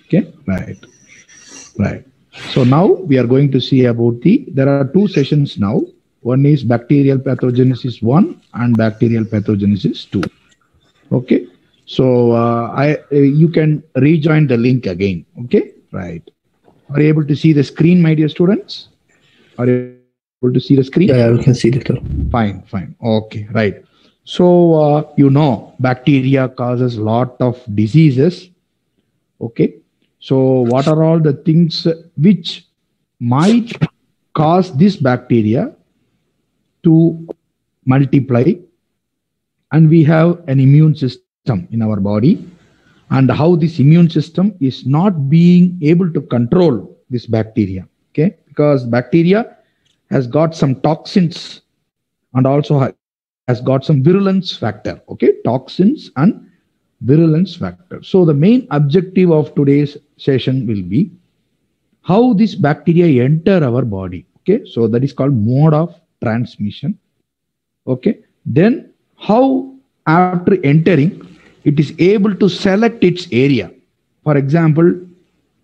Okay, right. So now we are going to see about there are two sessions now. One is bacterial pathogenesis 1 and bacterial pathogenesis 2. Okay, so you can rejoin the link again. Okay, right. Are you able to see the screen, my dear students? Are you able to see the screen? Yeah, we can see, Doctor. Fine. Okay, right. So bacteria causes lot of diseases. Okay, so what are all the things which might cause this bacteria to multiply? And we have an immune system in our body, and how this immune system is not being able to control this bacteria. Okay, because bacteria has got some toxins and also has got some virulence factor. Okay, toxins and virulence factor. So the main objective of today's session will be how this bacteria enter our body. Okay, so that is called mode of transmission. Okay, then how after entering it is able to select its area. For example,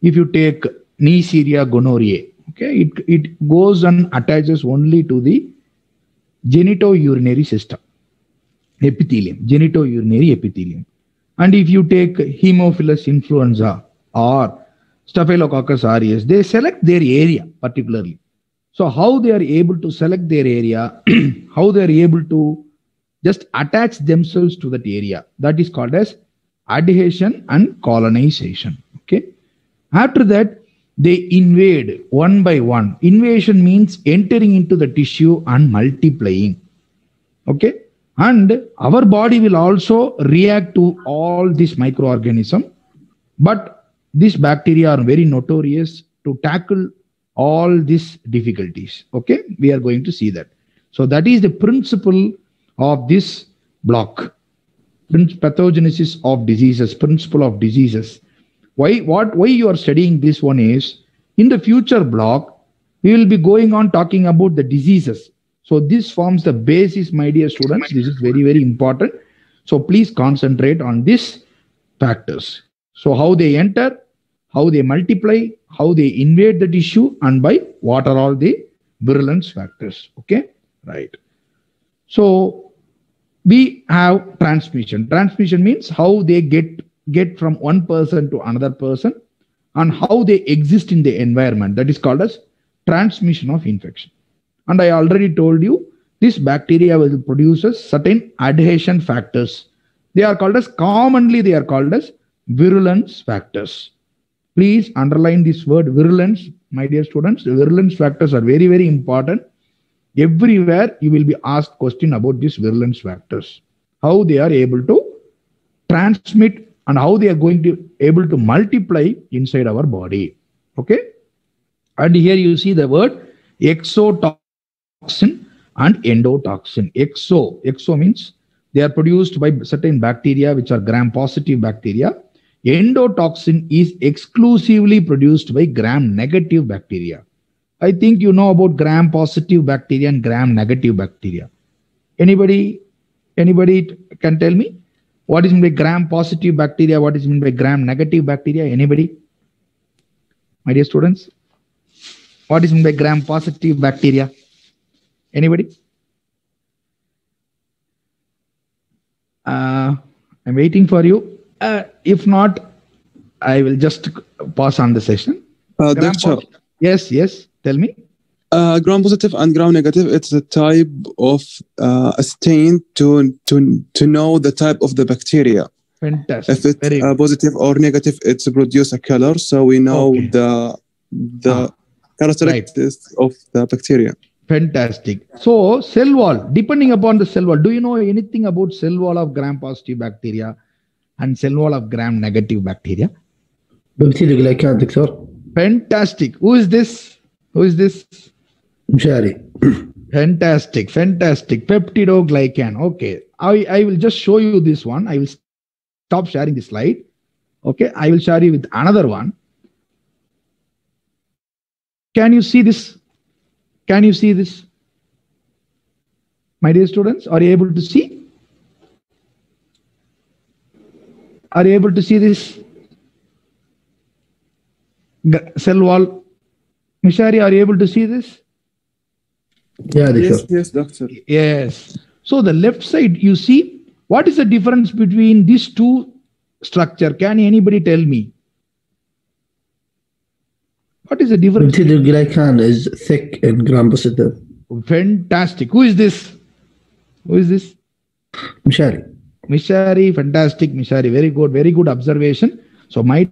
if you take Neisseria gonorrhoeae, okay, it goes and attaches only to the genitourinary system epithelium, genitourinary epithelium. And if you take Haemophilus influenza or Staphylococcus aureus, they select their area particularly. So how they are able to select their area, how they are able to just attach themselves to that area, that is called as adhesion and colonization. Okay. After that, they invade one by one. Invasion means entering into the tissue and multiplying. Okay. And our body will also react to all these microorganisms. But these bacteria are very notorious to tackle all these difficulties. Okay. We are going to see that. So that is the principle of this block. Pathogenesis of diseases, principle of diseases. Why you are studying this one is, in the future block, we will be going on talking about the diseases. So this forms the basis, my dear students. This is very, very important. So please concentrate on these factors. So how they enter, how they multiply, how they invade the tissue, and by what are all the virulence factors. Okay, right. So we have transmission. Transmission means how they get from one person to another person and how they exist in the environment. That is called as transmission of infection. And I already told you, this bacteria will produce certain adhesion factors. They are called as, commonly they are called as virulence factors. Please underline this word virulence, my dear students. The virulence factors are very, very important. Everywhere you will be asked question about these virulence factors, how they are able to transmit and how they are going to able to multiply inside our body. Okay, and here you see the word exotoxin and endotoxin. Exo means they are produced by certain bacteria which are gram-positive bacteria. Endotoxin is exclusively produced by gram-negative bacteria. I think you know about gram-positive bacteria and gram-negative bacteria. Anybody can tell me what is meant by gram-positive bacteria? What is meant by gram-negative bacteria? Anybody? My dear students, what is meant by gram-positive bacteria? Anybody? I'm waiting for you. If not, I will just pass on the session. Doctor. Yes. Tell me. Gram positive and gram negative, it's a type of a stain to know the type of the bacteria. Fantastic. If it's positive or negative, it's produce a color, so we know the characteristics of the bacteria. Fantastic. So cell wall, depending upon the cell wall, do you know anything about cell wall of gram-positive bacteria and cell wall of gram-negative bacteria? Peptidoglycan, Doctor. Fantastic. Who is this? Mshari. Fantastic. Peptidoglycan. Okay. I will just show you this one. I will stop sharing the slide. Okay. I will share you with another one. Can you see this? My dear students, are you able to see? Are you able to see this? cell wall. Mishari, are you able to see this? Yeah, Yes, Doctor. yes, doctor. Yes. So the left side, you see, what is the difference between these two structure? Can anybody tell me? What is the difference? Peptidoglycan is thick and gram-positive. Fantastic. Who is this? Who is this? Mishari. Mishari, fantastic. Mishari, very good observation. So my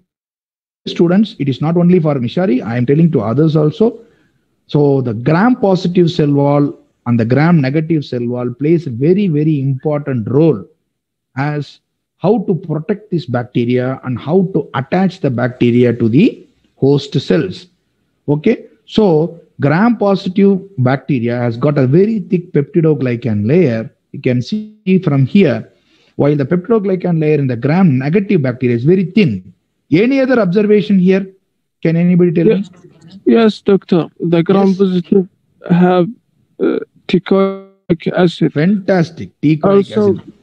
students, it is not only for Mishari, I am telling to others also. So the gram-positive cell wall and the gram-negative cell wall plays a very important role as how to protect this bacteria and how to attach the bacteria to the host cells. Okay, so gram-positive bacteria has got a very thick peptidoglycan layer. You can see from here, while the peptidoglycan layer in the gram-negative bacteria is very thin. Any other observation here? Can anybody tell me? Yes, doctor. The gram-positive have teichoic acid. Fantastic. Teichoic Also, acid.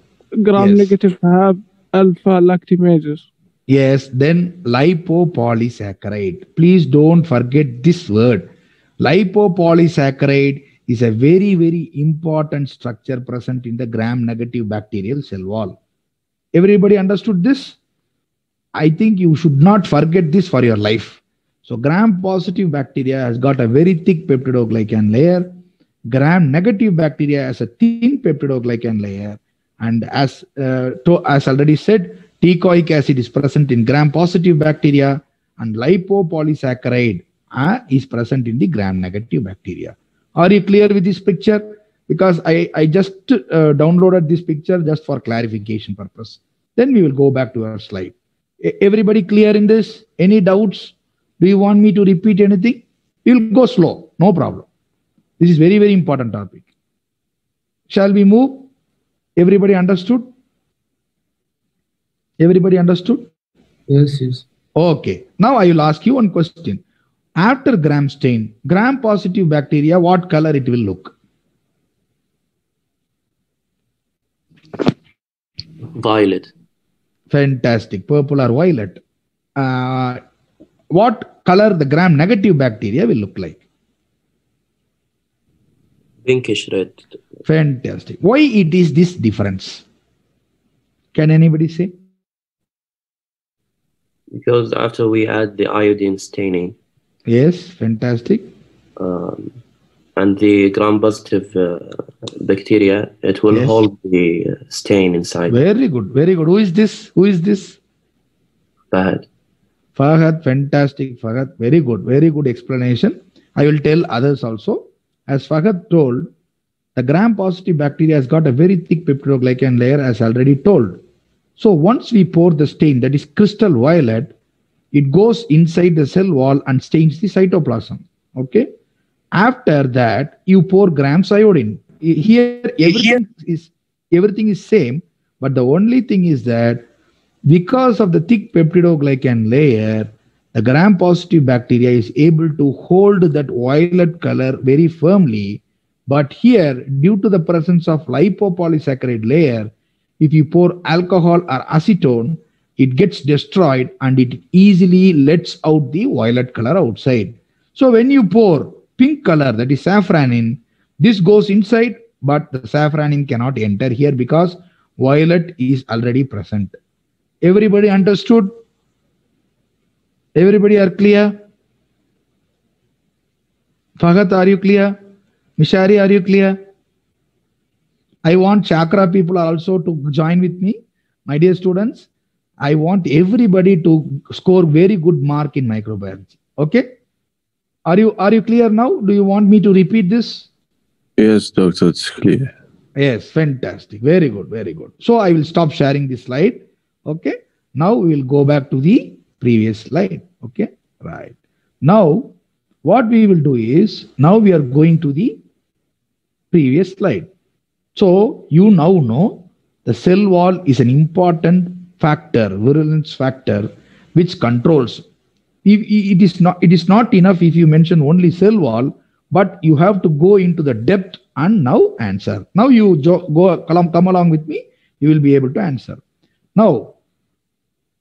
gram-negative have alpha-lactamases. Yes, then lipopolysaccharide. Please don't forget this word. Lipopolysaccharide is a very important structure present in the gram-negative bacterial cell wall. Everybody understood this? I think you should not forget this for your life. So gram-positive bacteria has got a very thick peptidoglycan layer. Gram-negative bacteria has a thin peptidoglycan layer. And as already said, teichoic acid is present in gram-positive bacteria and lipopolysaccharide is present in the gram-negative bacteria. Are you clear with this picture? Because I just downloaded this picture just for clarification purpose. Then we will go back to our slide. Everybody clear in this? Any doubts? Do you want me to repeat anything? We'll go slow, no problem. This is very important topic. Shall we move? Everybody understood? Everybody understood? Yes, yes. Okay. Now I will ask you one question. After gram stain, gram-positive bacteria, what color it will look? Violet. Fantastic. Purple or violet. What color the gram-negative bacteria will look like? Pinkish red. Fantastic. Why it is this difference? Can anybody say? Because after we add the iodine staining, Yes, fantastic. and the gram-positive bacteria, it will Yes. hold the stain inside. Very good. Who is this? Who is this? Bad. Fahad, fantastic. Fahad, very good explanation. I will tell others also. As Fahad told, the gram-positive bacteria has got a very thick peptidoglycan layer, as already told. So once we pour the stain, that is crystal violet, it goes inside the cell wall and stains the cytoplasm. Okay. After that, you pour grams iodine. Here, everything is same, but the only thing is that because of the thick peptidoglycan layer, the gram-positive bacteria is able to hold that violet color very firmly. But here, due to the presence of lipopolysaccharide layer, if you pour alcohol or acetone, it gets destroyed and it easily lets out the violet color outside. So when you pour pink color, that is safranin, this goes inside, but the safranin cannot enter here because violet is already present. Everybody understood? Everybody are clear? Fahad, are you clear? Mishari, are you clear? I want chakra people also to join with me. My dear students, I want everybody to score very good mark in microbiology. Okay? Are you clear now? Do you want me to repeat this? Yes, doctor, it's clear. Yes, fantastic. Very good. So I will stop sharing this slide. Okay. Now we will go back to the previous slide. Okay. Right. Now, what we will do is, now we are going to the previous slide. So you now know the cell wall is an important factor, virulence factor, which controls. It is not enough if you mention only cell wall, but you have to go into the depth and now answer. Now you come along with me, you will be able to answer. Now,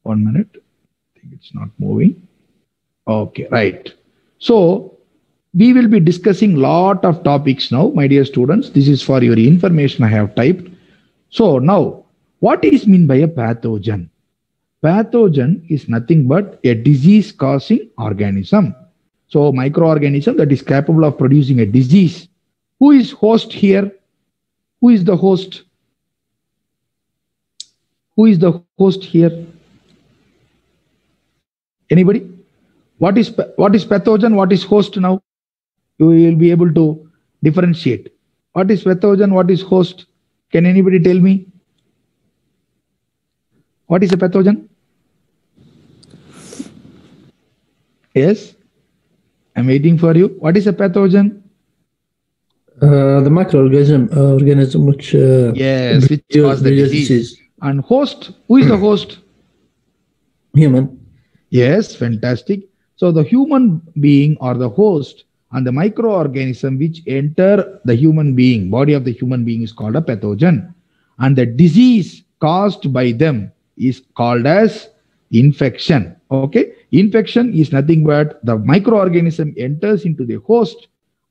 1 minute. I think it's not moving. Okay, right. So we will be discussing lot of topics now, my dear students. This is for your information I have typed. So now, what is mean by a pathogen? Pathogen is nothing but a disease causing organism. So microorganism that is capable of producing a disease. Who is host here? Who is the host? Who is the host here? Anybody? What is pathogen? What is host now? You will be able to differentiate. What is pathogen? What is host? Can anybody tell me? What is a pathogen? Yes, I'm waiting for you. What is a pathogen? The microorganism which Yes, which cause the disease. And host, who is the host? Human. Yes, fantastic. So the human being or the host and the microorganism which enter the human being, body of the human being is called a pathogen. And the disease caused by them is called as infection. Okay, infection is nothing but the microorganism enters into the host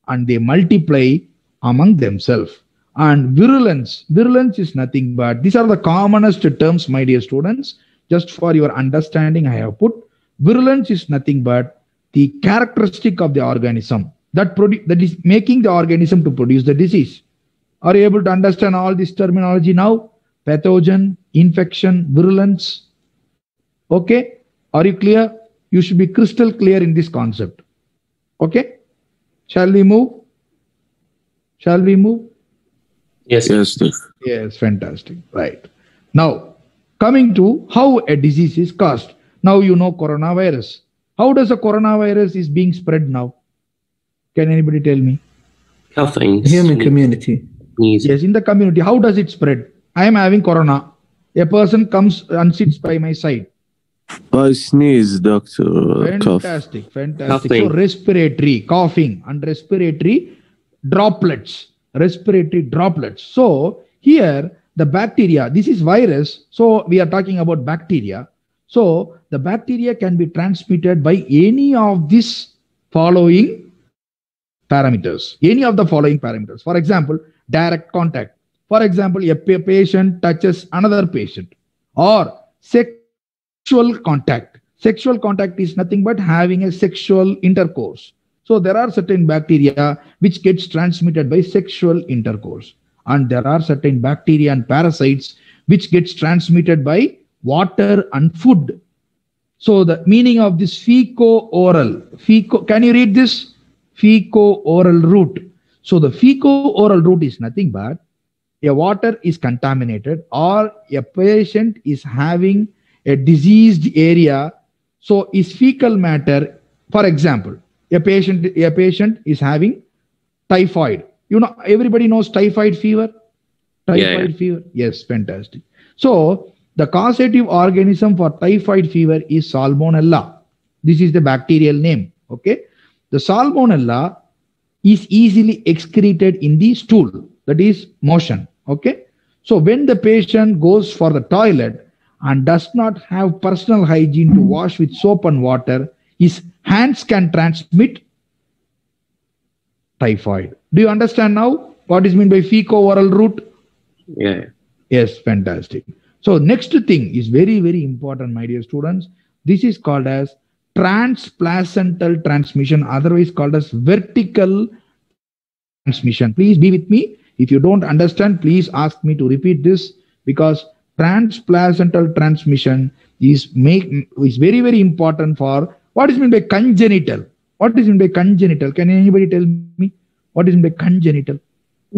and they multiply among themselves. And virulence is nothing but, these are the commonest terms, my dear students. Just for your understanding, I have put virulence is nothing but the characteristic of the organism that is making the organism to produce the disease. Are you able to understand all this terminology now? Pathogen, infection, virulence. Okay, are you clear? You should be crystal clear in this concept. Okay, shall we move? Shall we move? Yes. Yes, Doc. Yes, fantastic. Right. Now, coming to how a disease is caused. Now you know coronavirus. How does a coronavirus is being spread now? Can anybody tell me? Coughing. Human community. Sneezing. Yes, in the community. How does it spread? I am having corona. A person comes and sits by my side. I sneeze, doctor. Cough. Fantastic, fantastic. Coughing. So respiratory, coughing, and respiratory droplets. Respiratory droplets. So here the bacteria, this is virus. So we are talking about bacteria. So the bacteria can be transmitted by any of these following parameters. Any of the following parameters. For example, direct contact. For example, a patient touches another patient. Or sexual contact. Sexual contact is nothing but having a sexual intercourse. So there are certain bacteria which gets transmitted by sexual intercourse. And there are certain bacteria and parasites which gets transmitted by water and food. So the meaning of this feco-oral. Can you read this? Feco-oral route. So the feco-oral route is nothing but a water is contaminated or a patient is having a diseased area. So is fecal matter, for example, a patient is having typhoid. You know, everybody knows typhoid fever. Typhoid fever. Yes, fantastic. So the causative organism for typhoid fever is Salmonella. This is the bacterial name. Okay. The Salmonella is easily excreted in the stool, that is motion. Okay. So when the patient goes for the toilet and does not have personal hygiene to wash with soap and water, his hands can transmit typhoid. Do you understand now what is meant by feco-oral route? Yeah. Yes, fantastic. So next thing is very, very important, my dear students. This is called as transplacental transmission, otherwise called as vertical transmission. Please be with me. If you don't understand, please ask me to repeat this, because transplacental transmission is very, very important for what is meant by congenital. What is meant by congenital? Can anybody tell me what is meant by congenital?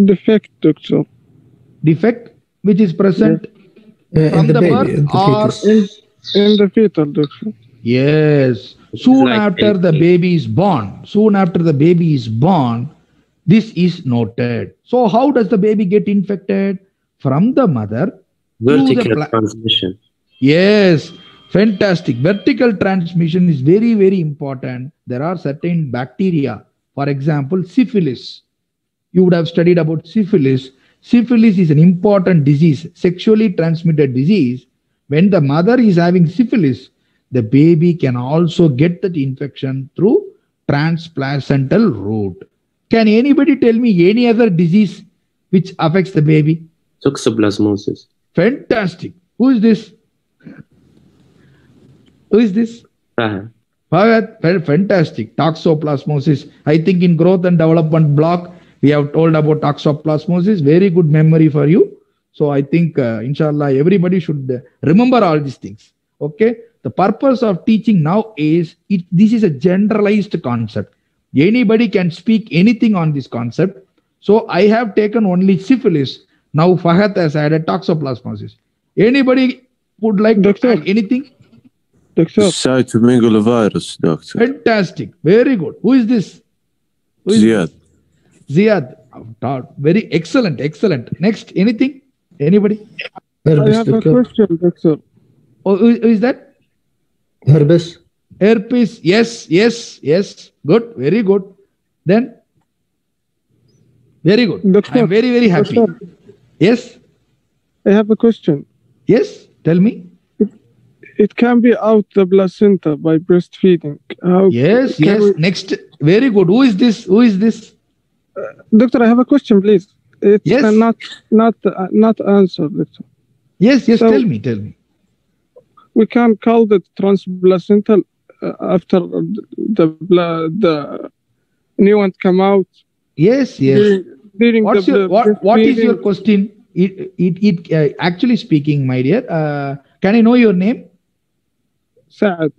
Defect, doctor. Defect which is present from the birth or In the fetal, doctor. yes, soon Like after the baby is born. Soon after the baby is born, this is noted. So how does the baby get infected? From the mother. Vertical transmission. Yes, fantastic. Vertical transmission is very, very important. There are certain bacteria. For example, syphilis. You would have studied about syphilis. Syphilis is an important disease, sexually transmitted disease. When the mother is having syphilis, the baby can also get that infection through transplacental route. Can anybody tell me any other disease which affects the baby? Toxoplasmosis. Fantastic. Who is this? Who is this? Fahad. Fantastic. Toxoplasmosis. I think in growth and development block, we have told about toxoplasmosis. Very good memory for you. So I think, inshallah, everybody should remember all these things. Okay. The purpose of teaching now is, this is a generalized concept. Anybody can speak anything on this concept. So I have taken only syphilis. Now Fahad has added toxoplasmosis. Anybody would like to add anything? Doctor, Cytomegalovirus, doctor. Fantastic. Very good. Who is this? Who is Ziad. Ziad. Very excellent. Excellent. Next, anything? Anybody? I Herpes, have a doctor. question, Doctor. Oh, who is that? Herpes. Herpes. Yes. Good. Very good. Then? Very good. Doctor, I'm very, very happy. Doctor, Yes. I have a question. Yes. Tell me. It can be out the placenta by breastfeeding. How Yes. can Yes. we- Next. Very good. Who is this? Who is this? Doctor, I have a question, please. It's Yes. not answered, Doctor. Yes. Yes. So- Tell me. Tell me. We can call it transplacental after the new one come out. Yes. Yes. During What is your breastfeeding. question? Actually speaking, my dear, can I know your name? Saad.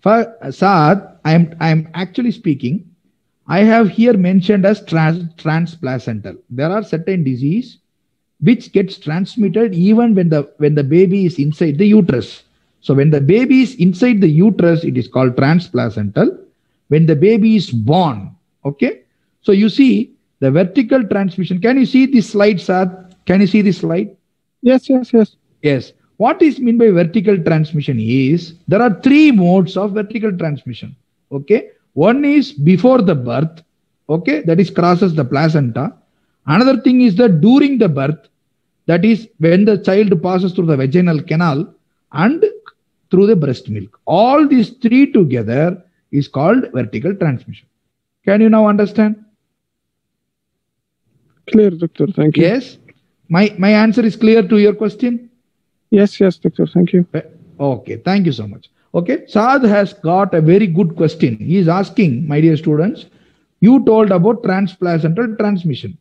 Saad, I'm actually speaking. I have here mentioned as transplacental. There are certain disease which gets transmitted even when the baby is inside the uterus. So when the baby is inside the uterus, it is called transplacental. When the baby is born, okay. So you see the vertical transmission. Can you see this slide, Saad? Can you see this slide? Yes. Yes. What is meant by vertical transmission is there are three modes of vertical transmission. Okay. One is before the birth. Okay. That is crosses the placenta. Another thing is that during the birth, that is when the child passes through the vaginal canal and through the breast milk. All these three together is called vertical transmission. Can you now understand? Clear, Doctor. Thank you. Yes. My answer is clear to your question. Yes, Doctor. Thank you. Okay, thank you so much. Okay, Saad has got a very good question. He is asking, my dear students, you told about transplacental transmission.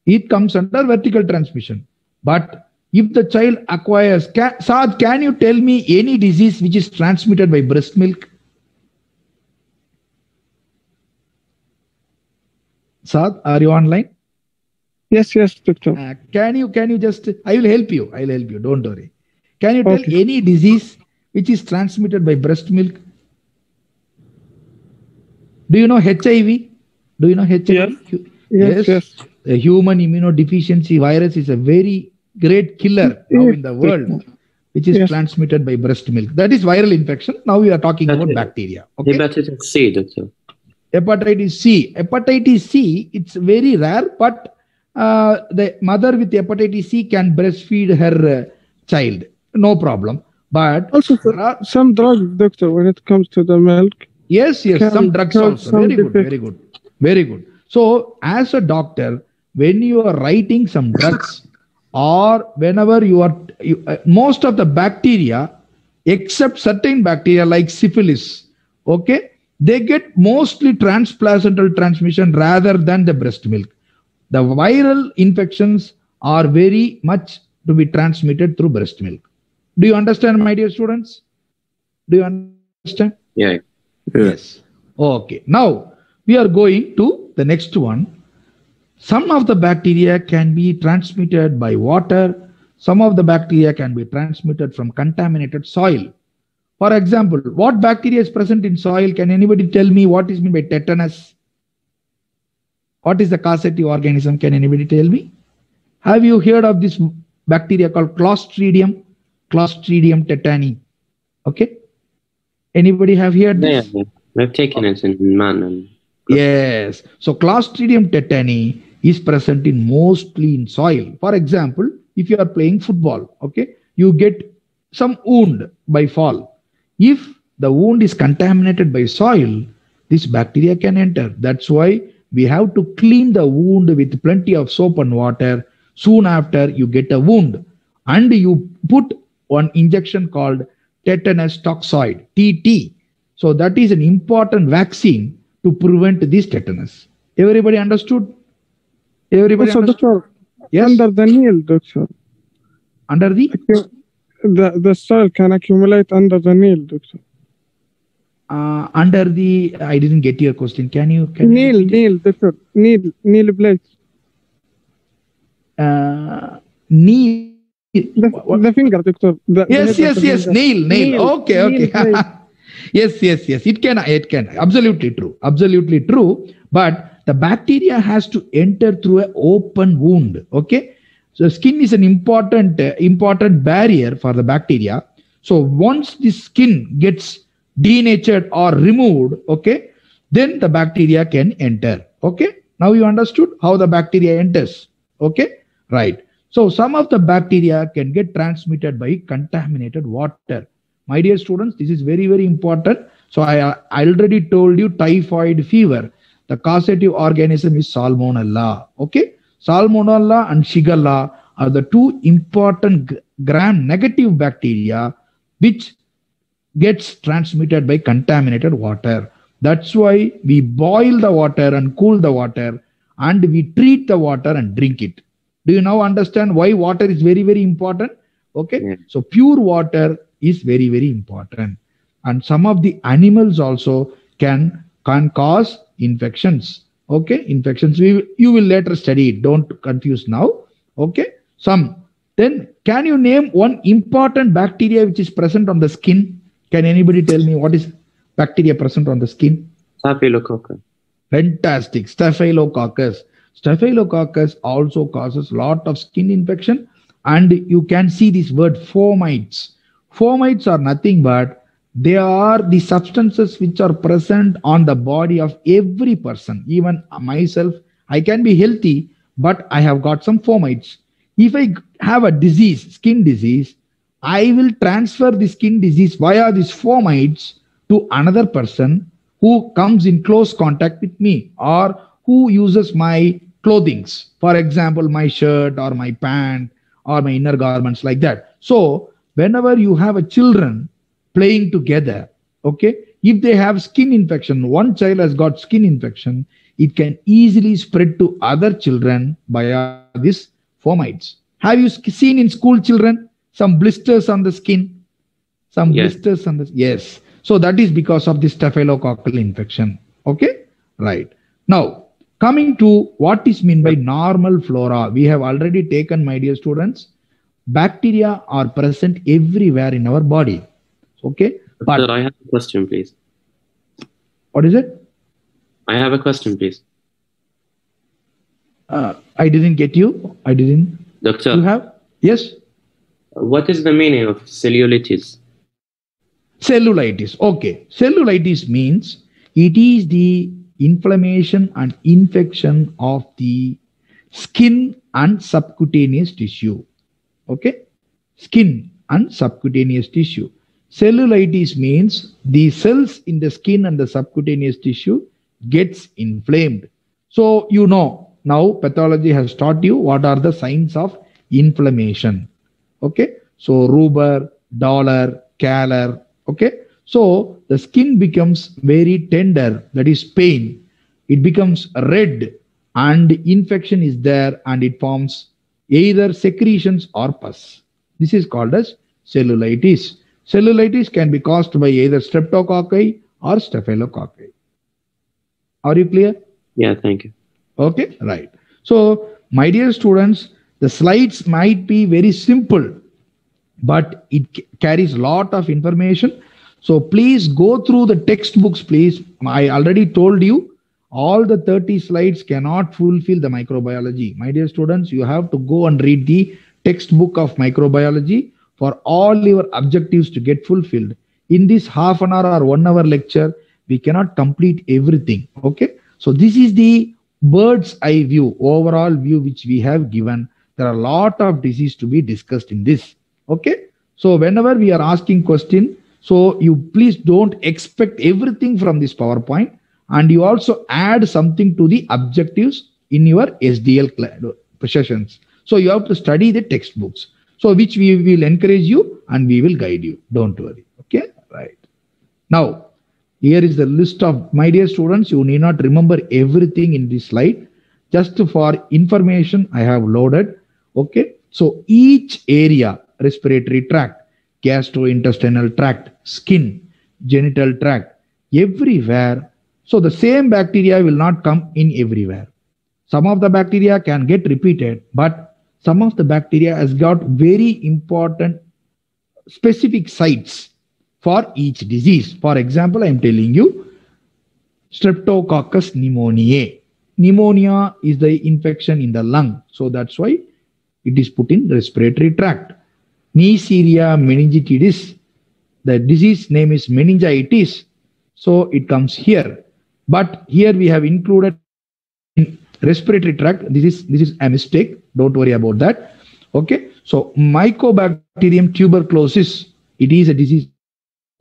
It comes under vertical transmission. But if the child acquires, Saad, can you tell me any disease which is transmitted by breast milk? Saad, are you online? Yes, Doctor. Can you just, I will help you. Don't worry. Can you tell Okay. any disease which is transmitted by breast milk? Do you know HIV? Do you know HIV? Yes. The human immunodeficiency virus is a very great killer now in the world, which is Yes. transmitted by breast milk. That is viral infection. Now we are talking about Okay. bacteria. Okay. Hepatitis C, Doctor. Hepatitis C. Hepatitis C, it's very rare, but the mother with hepatitis C can breastfeed her child. No problem. But Also, there are, some drugs, Doctor, when it comes to the milk. yes, can some drugs cause also. some Very good. So as a doctor, when you are writing some drugs or whenever most of the bacteria, except certain bacteria like syphilis, okay, they get mostly transplacental transmission rather than the breast milk. The viral infections are very much to be transmitted through breast milk. Do you understand, my dear students? Do you understand? Yeah. Yes. Okay. Now we are going to the next one. Some of the bacteria can be transmitted by water. Some of the bacteria can be transmitted from contaminated soil. For example, what bacteria is present in soil? Can anybody tell me what is meant by tetanus? What is the causative organism? Can anybody tell me? Have you heard of this bacteria called Clostridium? Clostridium tetani. Okay. Anybody have heard Yeah, this? we've taken it in man. And Yes. So Clostridium tetani is present in mostly in soil. For example, if you are playing football, okay, you get some wound by fall. If the wound is contaminated by soil, this bacteria can enter. That's why we have to clean the wound with plenty of soap and water soon after you get a wound. And you put one injection called tetanus toxoid, TT. So that is an important vaccine to prevent this tetanus. Everybody understood? Everybody Also, understood? doctor, Yes. under the nail, doctor, Under the the soil can accumulate under the nail, doctor. under the I didn't get your question. Can you Nail, doctor, nail plate. knee? The finger, doctor. Yes. Nail. Okay. Yes. It can. Absolutely true. But the bacteria has to enter through an open wound. Okay. So skin is an important barrier for the bacteria. So once the skin gets denatured or removed, okay, then the bacteria can enter. Okay. Now you understood how the bacteria enters. Okay. Right. So some of the bacteria can get transmitted by contaminated water. My dear students, this is very, very important. So I already told you typhoid fever. The causative organism is Salmonella. Okay. Salmonella and Shigella are the two important gram-negative bacteria which gets transmitted by contaminated water. That's why we boil the water and cool the water and we treat the water and drink it. Do you now understand why water is very, very important? Okay. Yeah. So pure water is very, very important. And some of the animals also can cause infections. Okay. Infections. You will later study it. Don't confuse now. Okay. Then can you name one important bacteria which is present on the skin? Can anybody tell me what is bacteria present on the skin? Staphylococcus. Fantastic. Staphylococcus. Staphylococcus also causes lot of skin infection, and you can see this word fomites. Fomites are nothing but they are the substances which are present on the body of every person. Even myself, I can be healthy, but I have got some fomites. If I have a disease, skin disease, I will transfer the skin disease via these fomites to another person who comes in close contact with me or who uses my clothings. For example, my shirt or my pant or my inner garments like that. So whenever you have a children playing together, okay, if they have skin infection, one child has got skin infection, it can easily spread to other children via this fomites. Have you seen in school children some blisters on the skin? Some Yes. blisters on the yes. So that is because of this staphylococcal infection. Okay, right. Now coming to what is meant by normal flora, we have already taken, my dear students, bacteria are present everywhere in our body. Okay, but Sir, I have a question, please. what is it? I have a question, please. I didn't get you. I didn't. Doctor, You have? Yes. what is the meaning of cellulitis? Cellulitis. Okay. Cellulitis means it is the inflammation and infection of the skin and subcutaneous tissue. Okay. Skin and subcutaneous tissue. Cellulitis means the cells in the skin and the subcutaneous tissue gets inflamed. So you know now pathology has taught you what are the signs of inflammation. Okay. So rubor, dollar, calor. Okay. So the skin becomes very tender, that is pain. It becomes red and infection is there and it forms either secretions or pus. This is called as cellulitis. Cellulitis can be caused by either streptococci or staphylococci. Are you clear? Yeah, thank you. Okay, right. So, my dear students, the slides might be very simple, but it carries a lot of information. So, please go through the textbooks, please. I already told you, all the 30 slides cannot fulfill the microbiology. My dear students, you have to go and read the textbook of microbiology for all your objectives to get fulfilled. In this half an hour or 1 hour lecture, we cannot complete everything. Okay. So this is the bird's eye view, overall view, which we have given. There are a lot of disease to be discussed in this. Okay. So whenever we are asking question, So you please don't expect everything from this PowerPoint, and you also add something to the objectives in your SDL sessions. So you have to study the textbooks. So which we will encourage you and we will guide you. Don't worry. Okay, right. Now, here is the list of, my dear students, you need not remember everything in this slide. Just for information, I have loaded. Okay, so each area, respiratory tract, gastrointestinal tract, skin, genital tract, everywhere. So the same bacteria will not come in everywhere. Some of the bacteria can get repeated, but some of the bacteria has got very important specific sites for each disease. For example, I am telling you Streptococcus pneumoniae. Pneumonia is the infection in the lung. So that's why it is put in respiratory tract. Neisseria meningitidis, the disease name is meningitis. So it comes here. But here we have included in respiratory tract. This is a mistake. Don't worry about that. Okay. So Mycobacterium tuberculosis, it is a disease of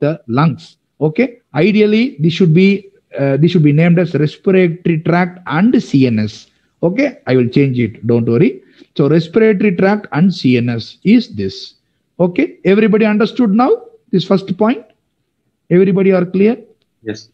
the lungs. Okay. Ideally, this should be named as respiratory tract and CNS. Okay. I will change it. Don't worry. So respiratory tract and CNS is this. Okay. Everybody understood now this first point? Everybody are clear? Yes.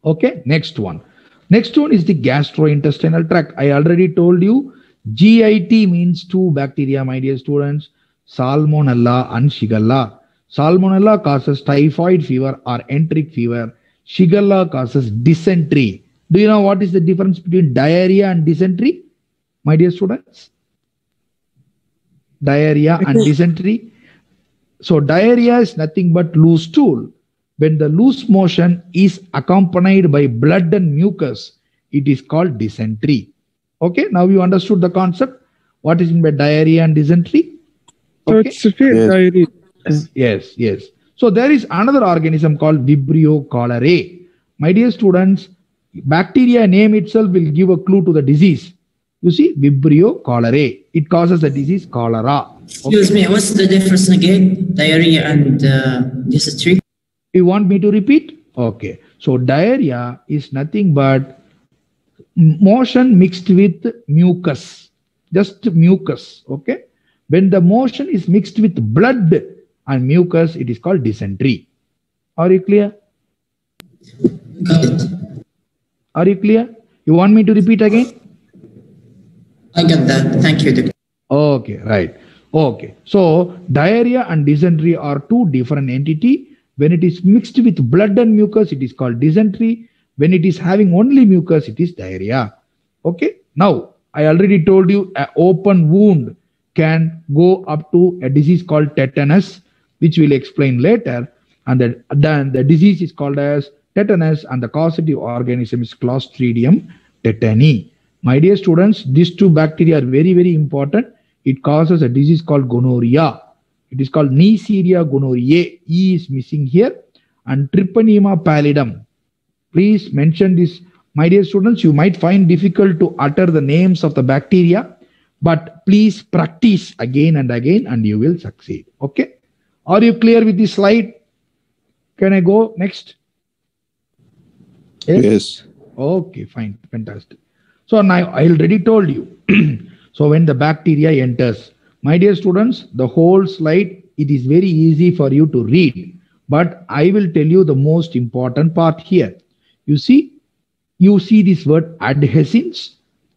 Okay. Next one. Next one is the gastrointestinal tract. I already told you GIT means two bacteria, my dear students, Salmonella and Shigella. Salmonella causes typhoid fever or enteric fever. Shigella causes dysentery. Do you know what is the difference between diarrhea and dysentery, my dear students? Diarrhea and dysentery. So diarrhea is nothing but loose stool. When the loose motion is accompanied by blood and mucus, it is called dysentery. Okay, now you understood the concept. What is in by diarrhea and dysentery? So Okay. it's severe diarrhea. Yes. So there is another organism called Vibrio cholerae. My dear students, bacteria name itself will give a clue to the disease. You see, Vibrio cholerae. It causes the disease cholera. Excuse me, what's the difference again? Diarrhea and dysentery? You want me to repeat? Okay. So diarrhea is nothing but motion mixed with mucus. Just mucus. Okay. When the motion is mixed with blood and mucus, it is called dysentery. Are you clear? Got it. Are you clear? You want me to repeat again? I got that. Thank you, Doctor. Okay, right. Okay. So diarrhea and dysentery are two different entities. When it is mixed with blood and mucus, it is called dysentery. When it is having only mucus, it is diarrhea. Okay. Now, I already told you an open wound can go up to a disease called tetanus, which we'll explain later. And then the disease is called as tetanus, and the causative organism is Clostridium tetani. My dear students, these two bacteria are very, very important. It causes a disease called gonorrhea. It is called Neisseria gonorrhoeae. E is missing here. And Treponema pallidum. Please mention this. My dear students, you might find difficult to utter the names of the bacteria, but please practice again and again and you will succeed. Okay. Are you clear with this slide? Can I go next? Yes. Okay, fine. Fantastic. So now I already told you. So when the bacteria enters, my dear students, the whole slide, it is very easy for you to read, but I will tell you the most important part here. You see this word adhesins.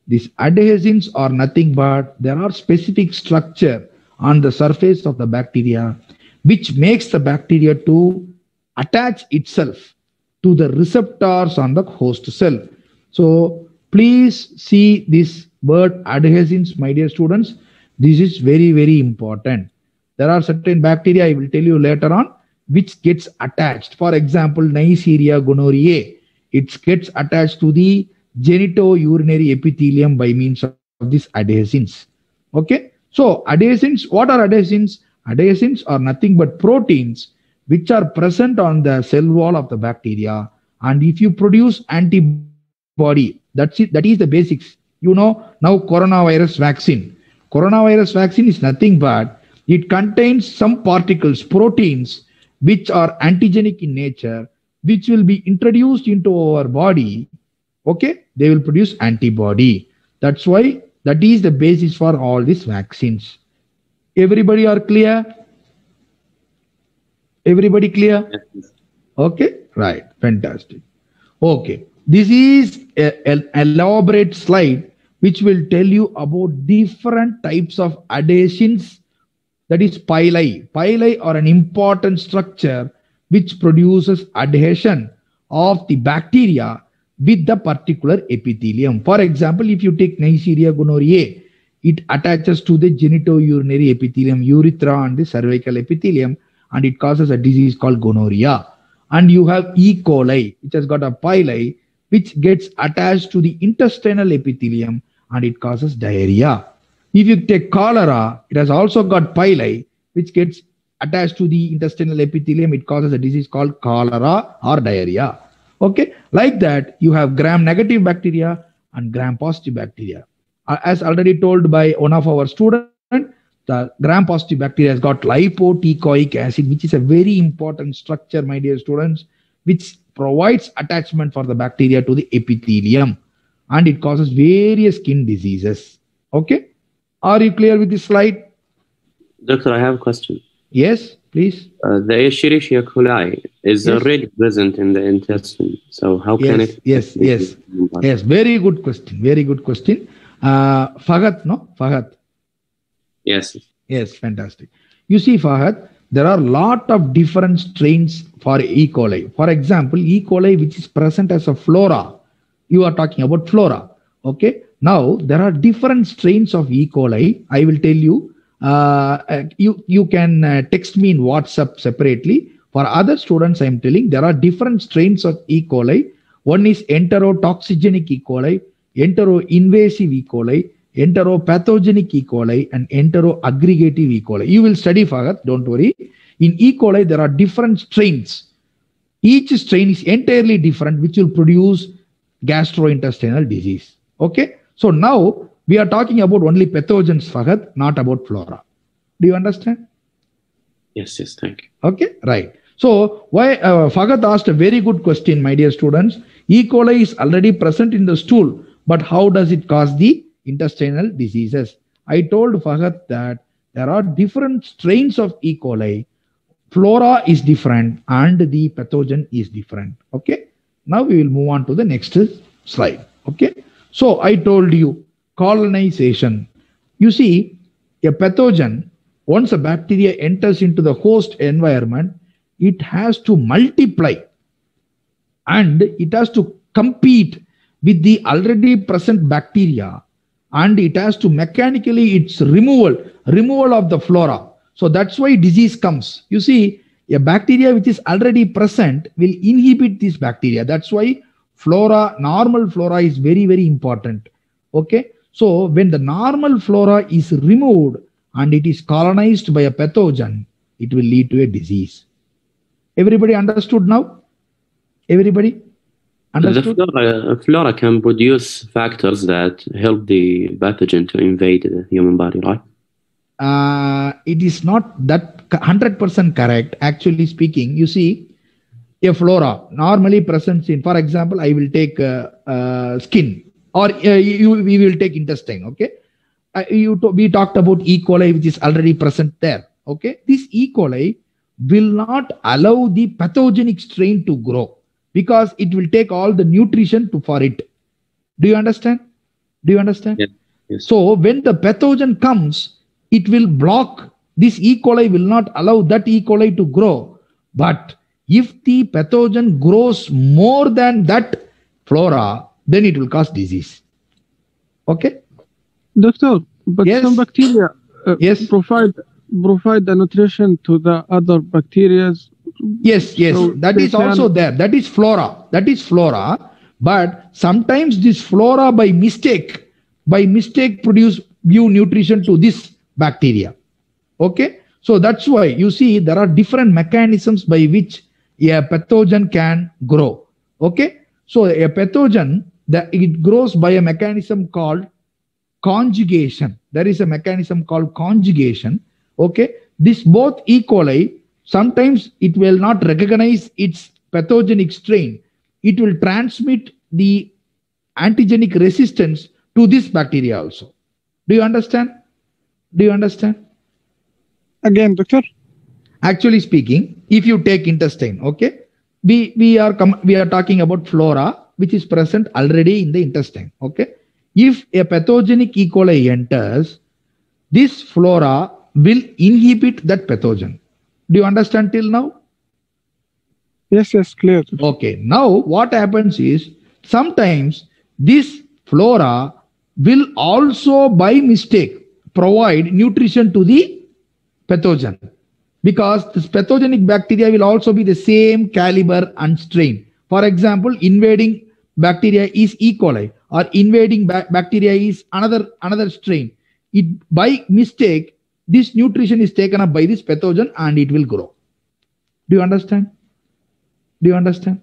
These adhesins are nothing but there are specific structure on the surface of the bacteria which makes the bacteria to attach itself to the receptors on the host cell. So please see this word adhesins, my dear students. This is very, very important. There are certain bacteria, I will tell you later on, which gets attached. For example, Neisseria gonorrhoeae. It gets attached to the genitourinary epithelium by means of these adhesins. Okay. So adhesins, what are adhesins? Adhesins are nothing but proteins which are present on the cell wall of the bacteria. And if you produce antibody, that's it. That is the basics. You know, now coronavirus vaccine. Coronavirus vaccine is nothing but it contains some particles, proteins, which are antigenic in nature, which will be introduced into our body. Okay, they will produce antibody. That's why that is the basis for all these vaccines. Everybody are clear? Everybody clear? Yes. Okay, right, fantastic. Okay, this is an elaborate slide which will tell you about different types of adhesions, that is pili. Pili are an important structure which produces adhesion of the bacteria with the particular epithelium. For example, if you take Neisseria gonorrhoeae, it attaches to the genitourinary epithelium, urethra and the cervical epithelium, and it causes a disease called gonorrhea. And you have E. coli, which has got a pili, which gets attached to the intestinal epithelium, and it causes diarrhea. If you take cholera, it has also got pili, which gets attached to the intestinal epithelium. It causes a disease called cholera or diarrhea. Okay, like that, you have gram-negative bacteria and gram-positive bacteria. As already told by one of our students, the gram-positive bacteria has got lipoteichoic acid, which is a very important structure, my dear students, which provides attachment for the bacteria to the epithelium, and it causes various skin diseases. Okay, are you clear with this slide? Doctor, I have a question. Yes, please. The Escherichia coli is Yes. already present in the intestine. So how can Yes, it? yes. Very good question. Very good question. Fahad, no? Fahad. Yes. Yes, fantastic. You see, Fahad, there are a lot of different strains for E. coli. For example, E. coli, which is present as a flora. You are talking about flora. Okay. Now, there are different strains of E. coli. I will tell you. You can text me in WhatsApp separately. For other students, I am telling there are different strains of E. coli. One is enterotoxigenic E. coli, enteroinvasive E. coli, enteropathogenic E. coli, and enteroaggregative E. coli. You will study, Fahad, don't worry. In E. coli, there are different strains. Each strain is entirely different, which will produce gastrointestinal disease. Okay. So now we are talking about only pathogens, Fahad, not about flora. Do you understand? Yes, thank you. Okay, right. So why Fahad asked a very good question, my dear students. E. coli is already present in the stool, but how does it cause the intestinal diseases? I told Fahad that there are different strains of E. coli. Flora is different and the pathogen is different. Okay. Now we will move on to the next slide. Okay. So I told you colonization. You see, a pathogen, once a bacteria enters into the host environment, it has to multiply and it has to compete with the already present bacteria, and it has to mechanically its removal of the flora. So that's why disease comes. You see, a bacteria which is already present will inhibit this bacteria. That's why flora, normal flora is very, very important. Okay. So when the normal flora is removed and it is colonized by a pathogen, it will lead to a disease. Everybody understood now? Everybody understood? The flora can produce factors that help the pathogen to invade the human body, right? It is not that 100% correct. Actually speaking, you see, a flora normally presents in, for example, I will take skin, or we will take intestine. Okay. We talked about E. coli, which is already present there. Okay. This E. coli will not allow the pathogenic strain to grow because it will take all the nutrition for it. Do you understand? Do you understand? Yes. So when the pathogen comes, it will block. This E. coli will not allow that E. coli to grow. But if the pathogen grows more than that flora, then it will cause disease. Okay? Doctor, but Yes. some bacteria Yes. provide the nutrition to the other bacteria. Yes. So That they is also can- there. That is flora. But sometimes this flora by mistake produce new nutrition to this bacteria. Okay. So that's why you see there are different mechanisms by which a pathogen can grow. Okay. So a pathogen, it grows by a mechanism called conjugation. There is a mechanism called conjugation. Okay. This both E. coli, sometimes it will not recognize its pathogenic strain. It will transmit the antigenic resistance to this bacteria also. Do you understand? Do you understand? Again, doctor? Actually speaking, if you take intestine, okay, we are talking about flora which is present already in the intestine. Okay, if a pathogenic E. coli enters, this flora will inhibit that pathogen. Do you understand till now? Yes, clear. Okay, now what happens is sometimes this flora will also by mistake provide nutrition to the pathogen, because this pathogenic bacteria will also be the same caliber and strain. For example, invading bacteria is E. coli, or invading bacteria is another strain. It by mistake, this nutrition is taken up by this pathogen and it will grow. Do you understand? Do you understand?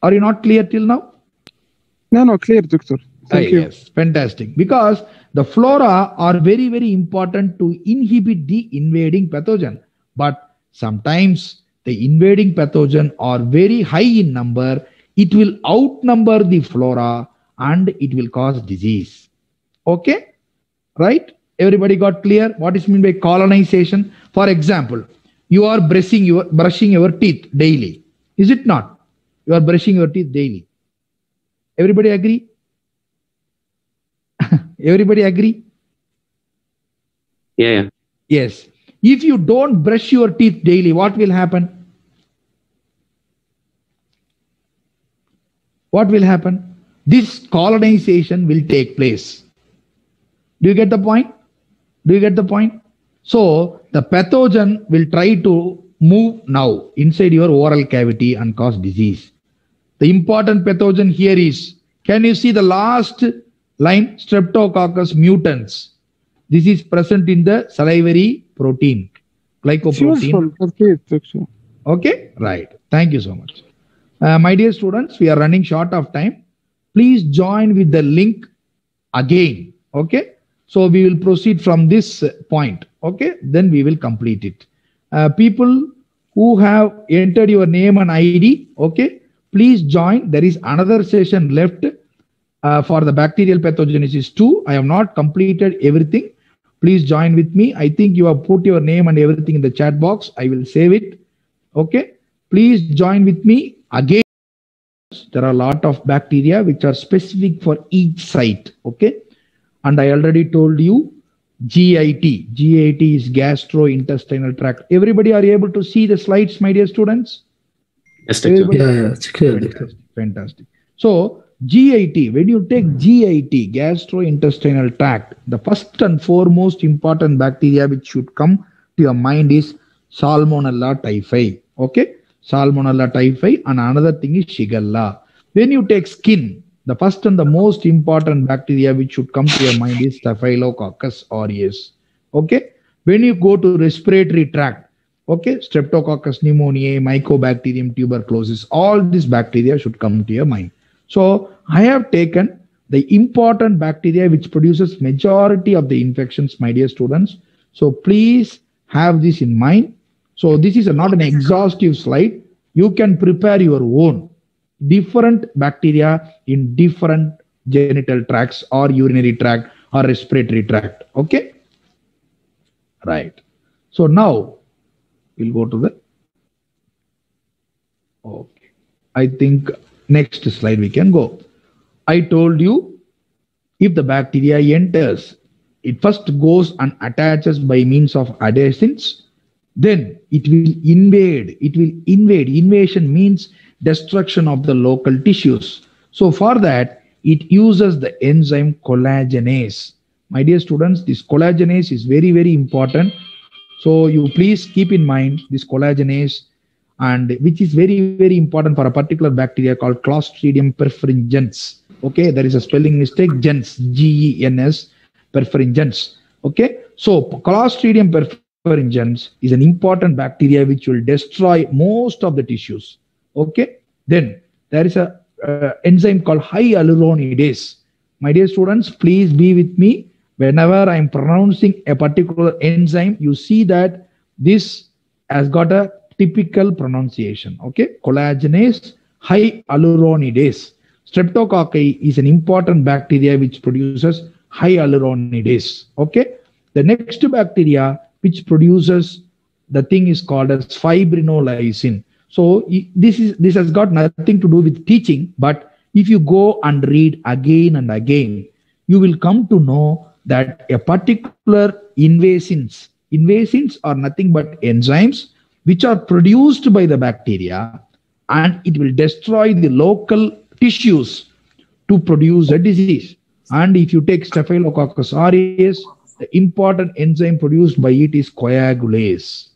Are you not clear till now? No, clear, doctor. Thank you. Yes, fantastic. Because the flora are very, very important to inhibit the invading pathogen. But sometimes the invading pathogen are very high in number. It will outnumber the flora and it will cause disease. Okay? Right? Everybody got clear what is meant by colonization? For example, you are brushing your teeth daily. Is it not? You are brushing your teeth daily. Everybody agree? Everybody agree? Yeah. Yes. If you don't brush your teeth daily, what will happen? What will happen? This colonization will take place. Do you get the point? Do you get the point? So the pathogen will try to move now inside your oral cavity and cause disease. The important pathogen here is, can you see the last line? Streptococcus mutans. This is present in the salivary protein, glycoprotein. Okay, right. Thank you so much. My dear students, we are running short of time. Please join with the link again. Okay. So we will proceed from this point. Okay. Then we will complete it. People who have entered your name and ID. Okay. Please join. There is another session left for the bacterial pathogenesis 2. I have not completed everything. Please join with me. I think you have put your name and everything in the chat box. I will save it. Okay. Please join with me again. There are a lot of bacteria which are specific for each site. Okay. And I already told you GIT. GIT is gastrointestinal tract. Everybody are able to see the slides, my dear students? Yes, doctor. Yeah, it's clear. Fantastic. So GIT, when you take GIT, gastrointestinal tract, the first and foremost important bacteria which should come to your mind is Salmonella typhi. Okay, Salmonella typhi, and another thing is Shigella. When you take skin, the first and the most important bacteria which should come to your mind is Staphylococcus aureus. Okay, when you go to respiratory tract, okay, Streptococcus pneumoniae, Mycobacterium tuberculosis, all these bacteria should come to your mind. So I have taken the important bacteria which produces majority of the infections, my dear students. So please have this in mind. So this is not an exhaustive slide. You can prepare your own different bacteria in different genital tracts or urinary tract or respiratory tract. Okay. Right. So now we'll go to the, okay, I think next slide we can go. I told you if the bacteria enters, it first goes and attaches by means of adhesins. Then it will invade. It will invade. Invasion means destruction of the local tissues. So for that, it uses the enzyme collagenase. My dear students, this collagenase is very, very important. So you please keep in mind this collagenase, and which is very, very important for a particular bacteria called Clostridium perfringens. Okay, there is a spelling mistake, gens, G-E-N-S, perfringens. Okay, so Clostridium perfringens is an important bacteria which will destroy most of the tissues. Okay, then there is a enzyme called hyaluronidase. My dear students, please be with me. Whenever I am pronouncing a particular enzyme, you see that This has got a typical pronunciation. Okay, collagenase hyaluronidase. Streptococci is an important bacteria which produces hyaluronidase. Okay, the next bacteria which produces the thing is called as fibrinolysin. So this has got nothing to do with teaching, but if you go and read again and again, you will come to know that a particular invasins are nothing but enzymes which are produced by the bacteria, and it will destroy the local tissues to produce a disease. And if you take Staphylococcus aureus, the important enzyme produced by it is coagulase.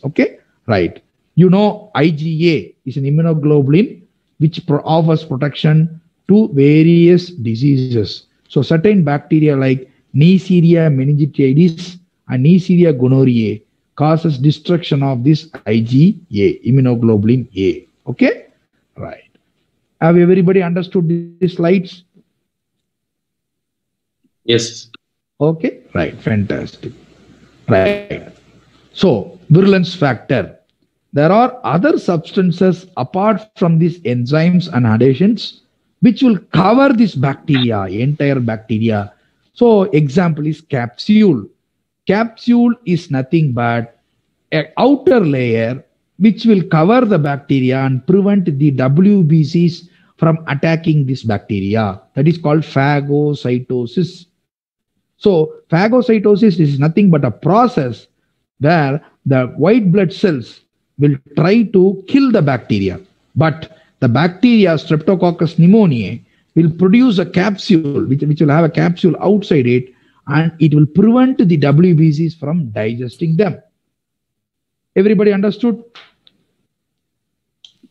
Okay, right. You know, IgA is an immunoglobulin which offers protection to various diseases. So certain bacteria like Neisseria meningitidis and Neisseria gonorrhoeae causes destruction of this IgA, immunoglobulin A. Okay, right. Have everybody understood these slides? Yes. Okay, right, fantastic. Right. So, virulence factor. There are other substances apart from these enzymes and adhesions which will cover this bacteria, entire bacteria. So, example is capsule. Capsule is nothing but an outer layer which will cover the bacteria and prevent the WBCs from attacking this bacteria. That is called phagocytosis. So phagocytosis is nothing but a process where the white blood cells will try to kill the bacteria, but the bacteria Streptococcus pneumoniae will produce a capsule which will have a capsule outside it, and it will prevent the WBCs from digesting them. Everybody understood?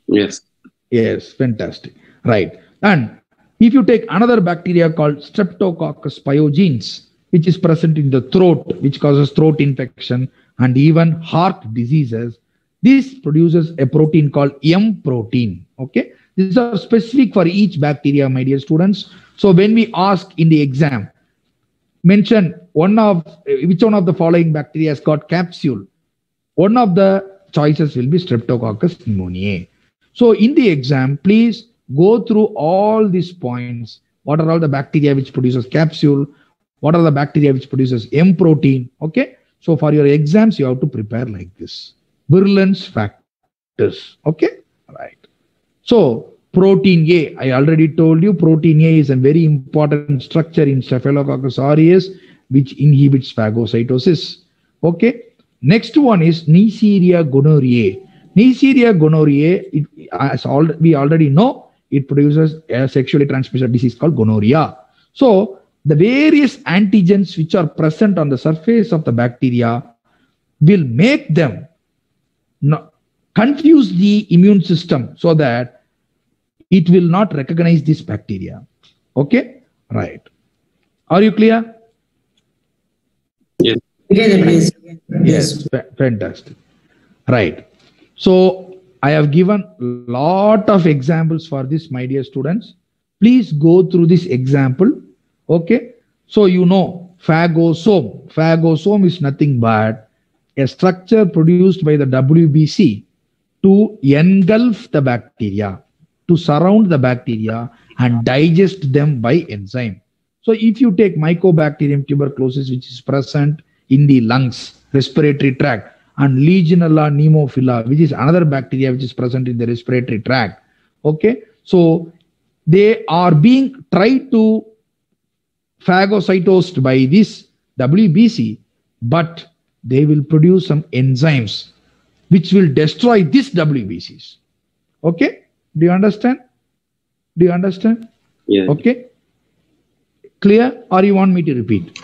Yes. Yes, fantastic. Right. And if you take another bacteria called Streptococcus pyogenes, which is present in the throat, which causes throat infection and even heart diseases, this produces a protein called M protein. Okay. These are specific for each bacteria, my dear students. So when we ask in the exam, mention which one of the following bacteria has got capsule, one of the choices will be Streptococcus pneumoniae. So in the exam, please go through all these points. What are all the bacteria which produces capsule? What are the bacteria which produces M protein? Okay. So for your exams, you have to prepare like this. Virulence factors. Okay. Right. So protein A, I already told you protein A is a very important structure in Staphylococcus aureus, which inhibits phagocytosis. Okay. Next one is Neisseria gonorrhoeae. Neisseria gonorrhoeae, we already know, it produces a sexually transmitted disease called gonorrhea. So the various antigens which are present on the surface of the bacteria will make them confuse the immune system so that it will not recognize this bacteria. Okay, right. Are you clear? Yes. Yes, fantastic. Right. So I have given a lot of examples for this, my dear students. Please go through this example. Okay. So you know phagosome. Phagosome is nothing but a structure produced by the WBC to engulf the bacteria, to surround the bacteria and digest them by enzyme. So if you take Mycobacterium tuberculosis, which is present in the lungs, respiratory tract, and Legionella pneumophila, which is another bacteria which is present in the respiratory tract. Okay, so they are being tried to phagocytosed by this WBC, but they will produce some enzymes which will destroy these WBCs. Okay, do you understand? Do you understand? Yeah. Okay, clear, or you want me to repeat?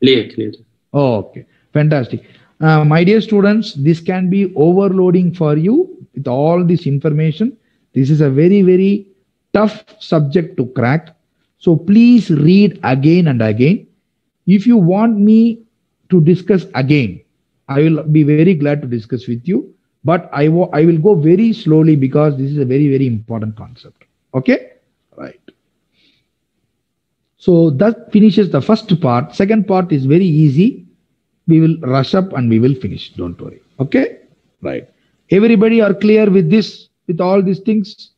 Clear. Oh, okay, fantastic. My dear students, this can be overloading for you with all this information. This is a very, very tough subject to crack. So please read again and again. If you want me to discuss again, I will be very glad to discuss with you. But I will go very slowly because this is a very, very important concept. Okay? Right. So that finishes the first part. Second part is very easy. we will rush up and we will finish. Don't worry. Okay? Right. Everybody are clear with this, with all these things?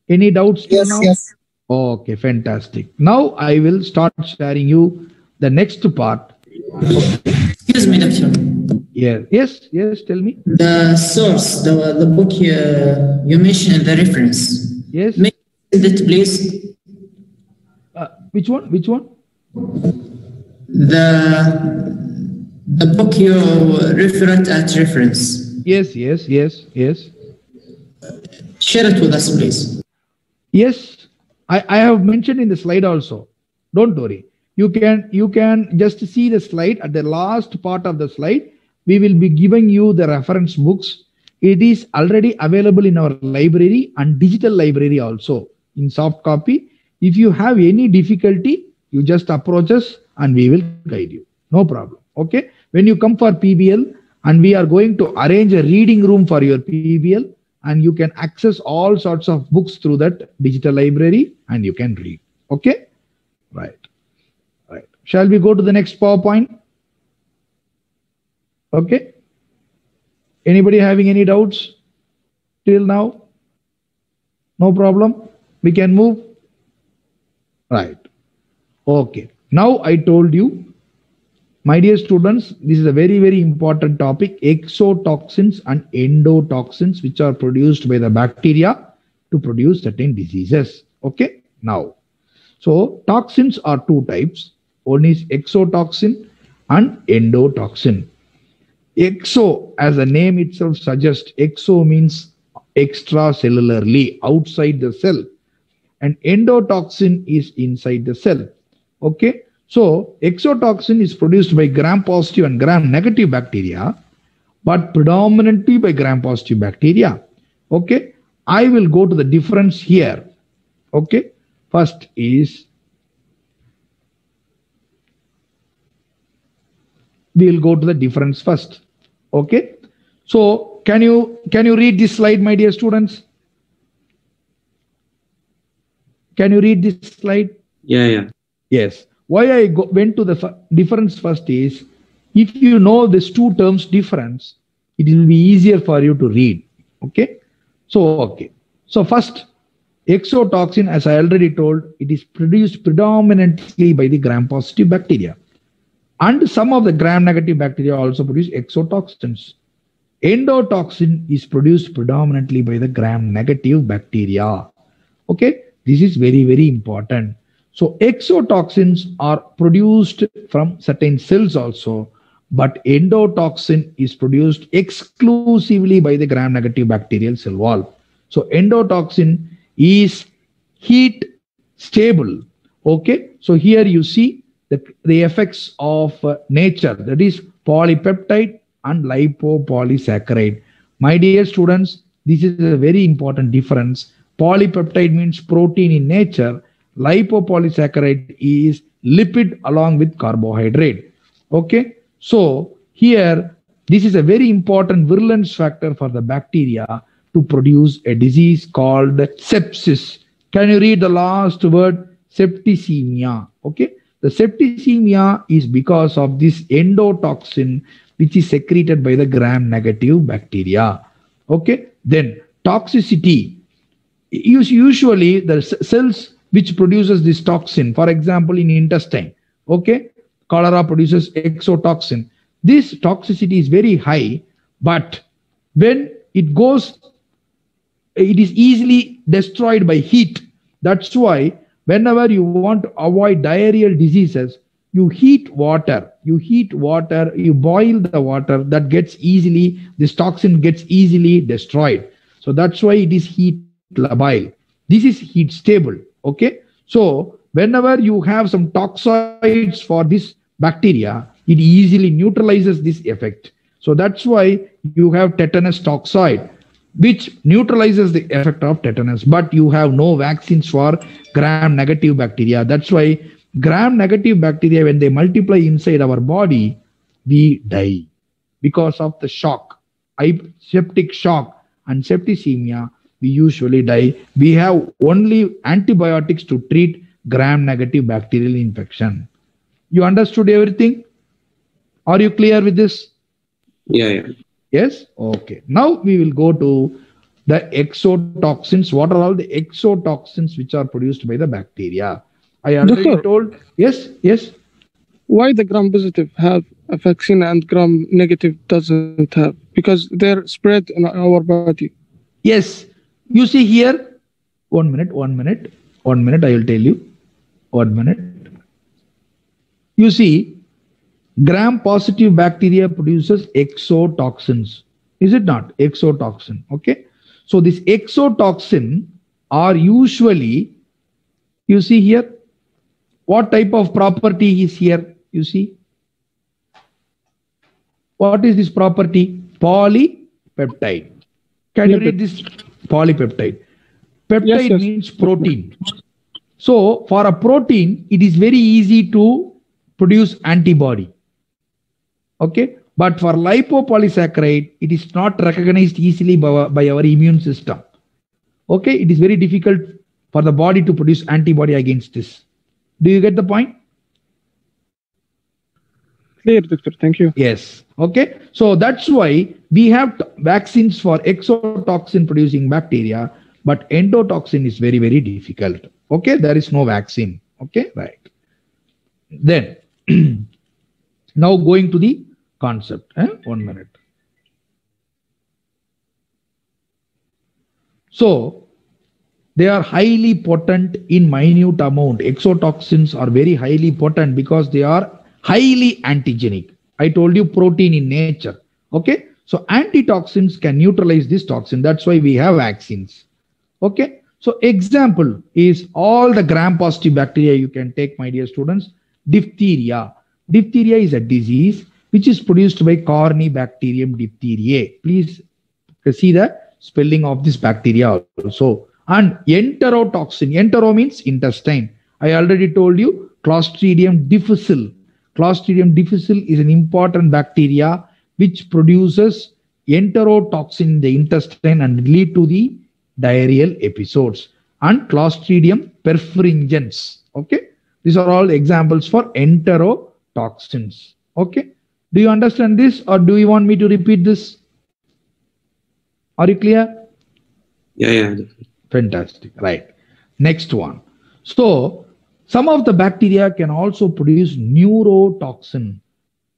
Any doubts till now? Yes. Okay, fantastic. Now I will start sharing you the next part. Excuse me, doctor. Yes, tell me. The source, the book you mentioned, the reference. Yes. May you send it, please? Which one? Which one? The book you referred at reference. Yes. Share it with us, please. Yes, I have mentioned in the slide also. Don't worry. You can just see the slide. At the last part of the slide, we will be giving you the reference books. It is already available in our library and digital library also in soft copy. If you have any difficulty, you just approach us and we will guide you. No problem. Okay. When you come for PBL, and we are going to arrange a reading room for your PBL, and you can access all sorts of books through that digital library and you can read. Okay. Right. Shall we go to the next PowerPoint? Okay. Anybody having any doubts till now? No problem. We can move. Right. Okay. Now I told you, my dear students, this is a very, very important topic. Exotoxins and endotoxins, which are produced by the bacteria to produce certain diseases. Okay. Now, so toxins are two types. One is exotoxin and endotoxin. Exo, as the name itself suggests, exo means extracellularly, outside the cell, and endotoxin is inside the cell. Okay. So exotoxin is produced by gram-positive and gram-negative bacteria, but predominantly by gram-positive bacteria. Okay. I will go to the difference here. Okay. First is, we will go to the difference first. Okay. So can you read this slide, my dear students? Can you read this slide? Yeah. Yes. Why I went to the difference first is, if you know these two terms difference, it will be easier for you to read. Okay. So first, exotoxin, as I already told, it is produced predominantly by the gram-positive bacteria. And some of the gram-negative bacteria also produce exotoxins. Endotoxin is produced predominantly by the gram-negative bacteria. Okay. This is very, very important. So exotoxins are produced from certain cells also, but endotoxin is produced exclusively by the gram-negative bacterial cell wall. So endotoxin is heat stable. Okay. So here you see the effects of nature, that is polypeptide and lipopolysaccharide. My dear students, this is a very important difference. Polypeptide means protein in nature. Lipopolysaccharide is lipid along with carbohydrate. Okay. So here, this is a very important virulence factor for the bacteria to produce a disease called sepsis. Can you read the last word? Septicemia. Okay. The septicemia is because of this endotoxin, which is secreted by the gram-negative bacteria. Okay. Then toxicity. Usually the cells which produces this toxin, for example, in intestine. Okay. Cholera produces exotoxin. This toxicity is very high, but when it goes, it is easily destroyed by heat. That's why whenever you want to avoid diarrheal diseases, you heat water, you boil the water, that gets easily, this toxin gets easily destroyed. So that's why it is heat labile. This is heat stable. Okay. So whenever you have some toxoids for this bacteria, it easily neutralizes this effect. So that's why you have tetanus toxoid, which neutralizes the effect of tetanus, but you have no vaccines for gram-negative bacteria. That's why gram-negative bacteria, when they multiply inside our body, we die because of the shock, septic shock and septicemia. We usually die. We have only antibiotics to treat gram-negative bacterial infection. You understood everything? Are you clear with this? Yeah, yeah. Yes? Okay. Now we will go to the exotoxins. What are all the exotoxins which are produced by the bacteria? I already Doctor. told. Yes, yes. Why the gram-positive have a vaccine and gram-negative doesn't have? Because they're spread in our body. Yes. You see here, 1 minute, 1 minute, 1 minute, I will tell you. 1 minute. You see, gram-positive bacteria produces exotoxins. Is it not? Exotoxin. Okay. So this exotoxin are usually, you see here, what type of property is here? You see, what is this property? Polypeptide. Can you read this? Polypeptide. Peptide Yes. means protein. So for a protein, it is very easy to produce antibody. Okay. But for lipopolysaccharide, it is not recognized easily by our immune system. Okay. It is very difficult for the body to produce antibody against this. Do you get the point? Clear, doctor. Thank you. Yes. Okay. So that's why we have vaccines for exotoxin producing bacteria, but endotoxin is very, very difficult. Okay. There is no vaccine. Okay. Right. Then now going to the concept. 1 minute. So they are highly potent in minute amount. Exotoxins are very highly potent because they are highly antigenic. I told you protein in nature. Okay. So antitoxins can neutralize this toxin. That's why we have vaccines. Okay. So example is all the gram-positive bacteria you can take, my dear students. Diphtheria. Diphtheria is a disease which is produced by Corynebacterium diphtheriae. Please see the spelling of this bacteria also. And enterotoxin. Entero means intestine. I already told you Clostridium difficile. Clostridium difficile is an important bacteria which produces enterotoxin in the intestine and lead to the diarrheal episodes. And Clostridium perfringens. Okay. These are all examples for enterotoxins. Okay. Do you understand this or do you want me to repeat this? Are you clear? Yeah, yeah. Fantastic. Right. Next one. So some of the bacteria can also produce neurotoxin.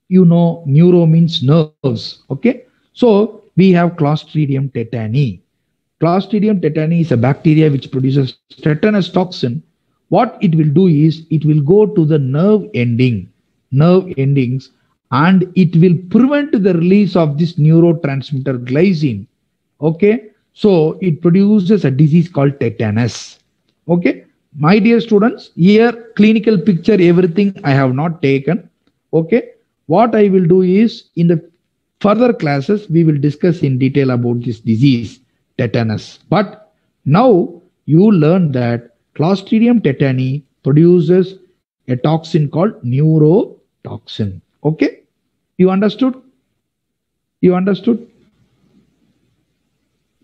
You know, neuro means nerves. Okay. So we have Clostridium tetani. Clostridium tetani is a bacteria which produces tetanus toxin. What it will do is it will go to the nerve endings, and it will prevent the release of this neurotransmitter glycine. Okay. So it produces a disease called tetanus. Okay. My dear students, here clinical picture, everything I have not taken. Okay. What I will do is in the further classes, we will discuss in detail about this disease, tetanus. But now you learn that Clostridium tetani produces a toxin called neurotoxin. Okay. You understood? You understood?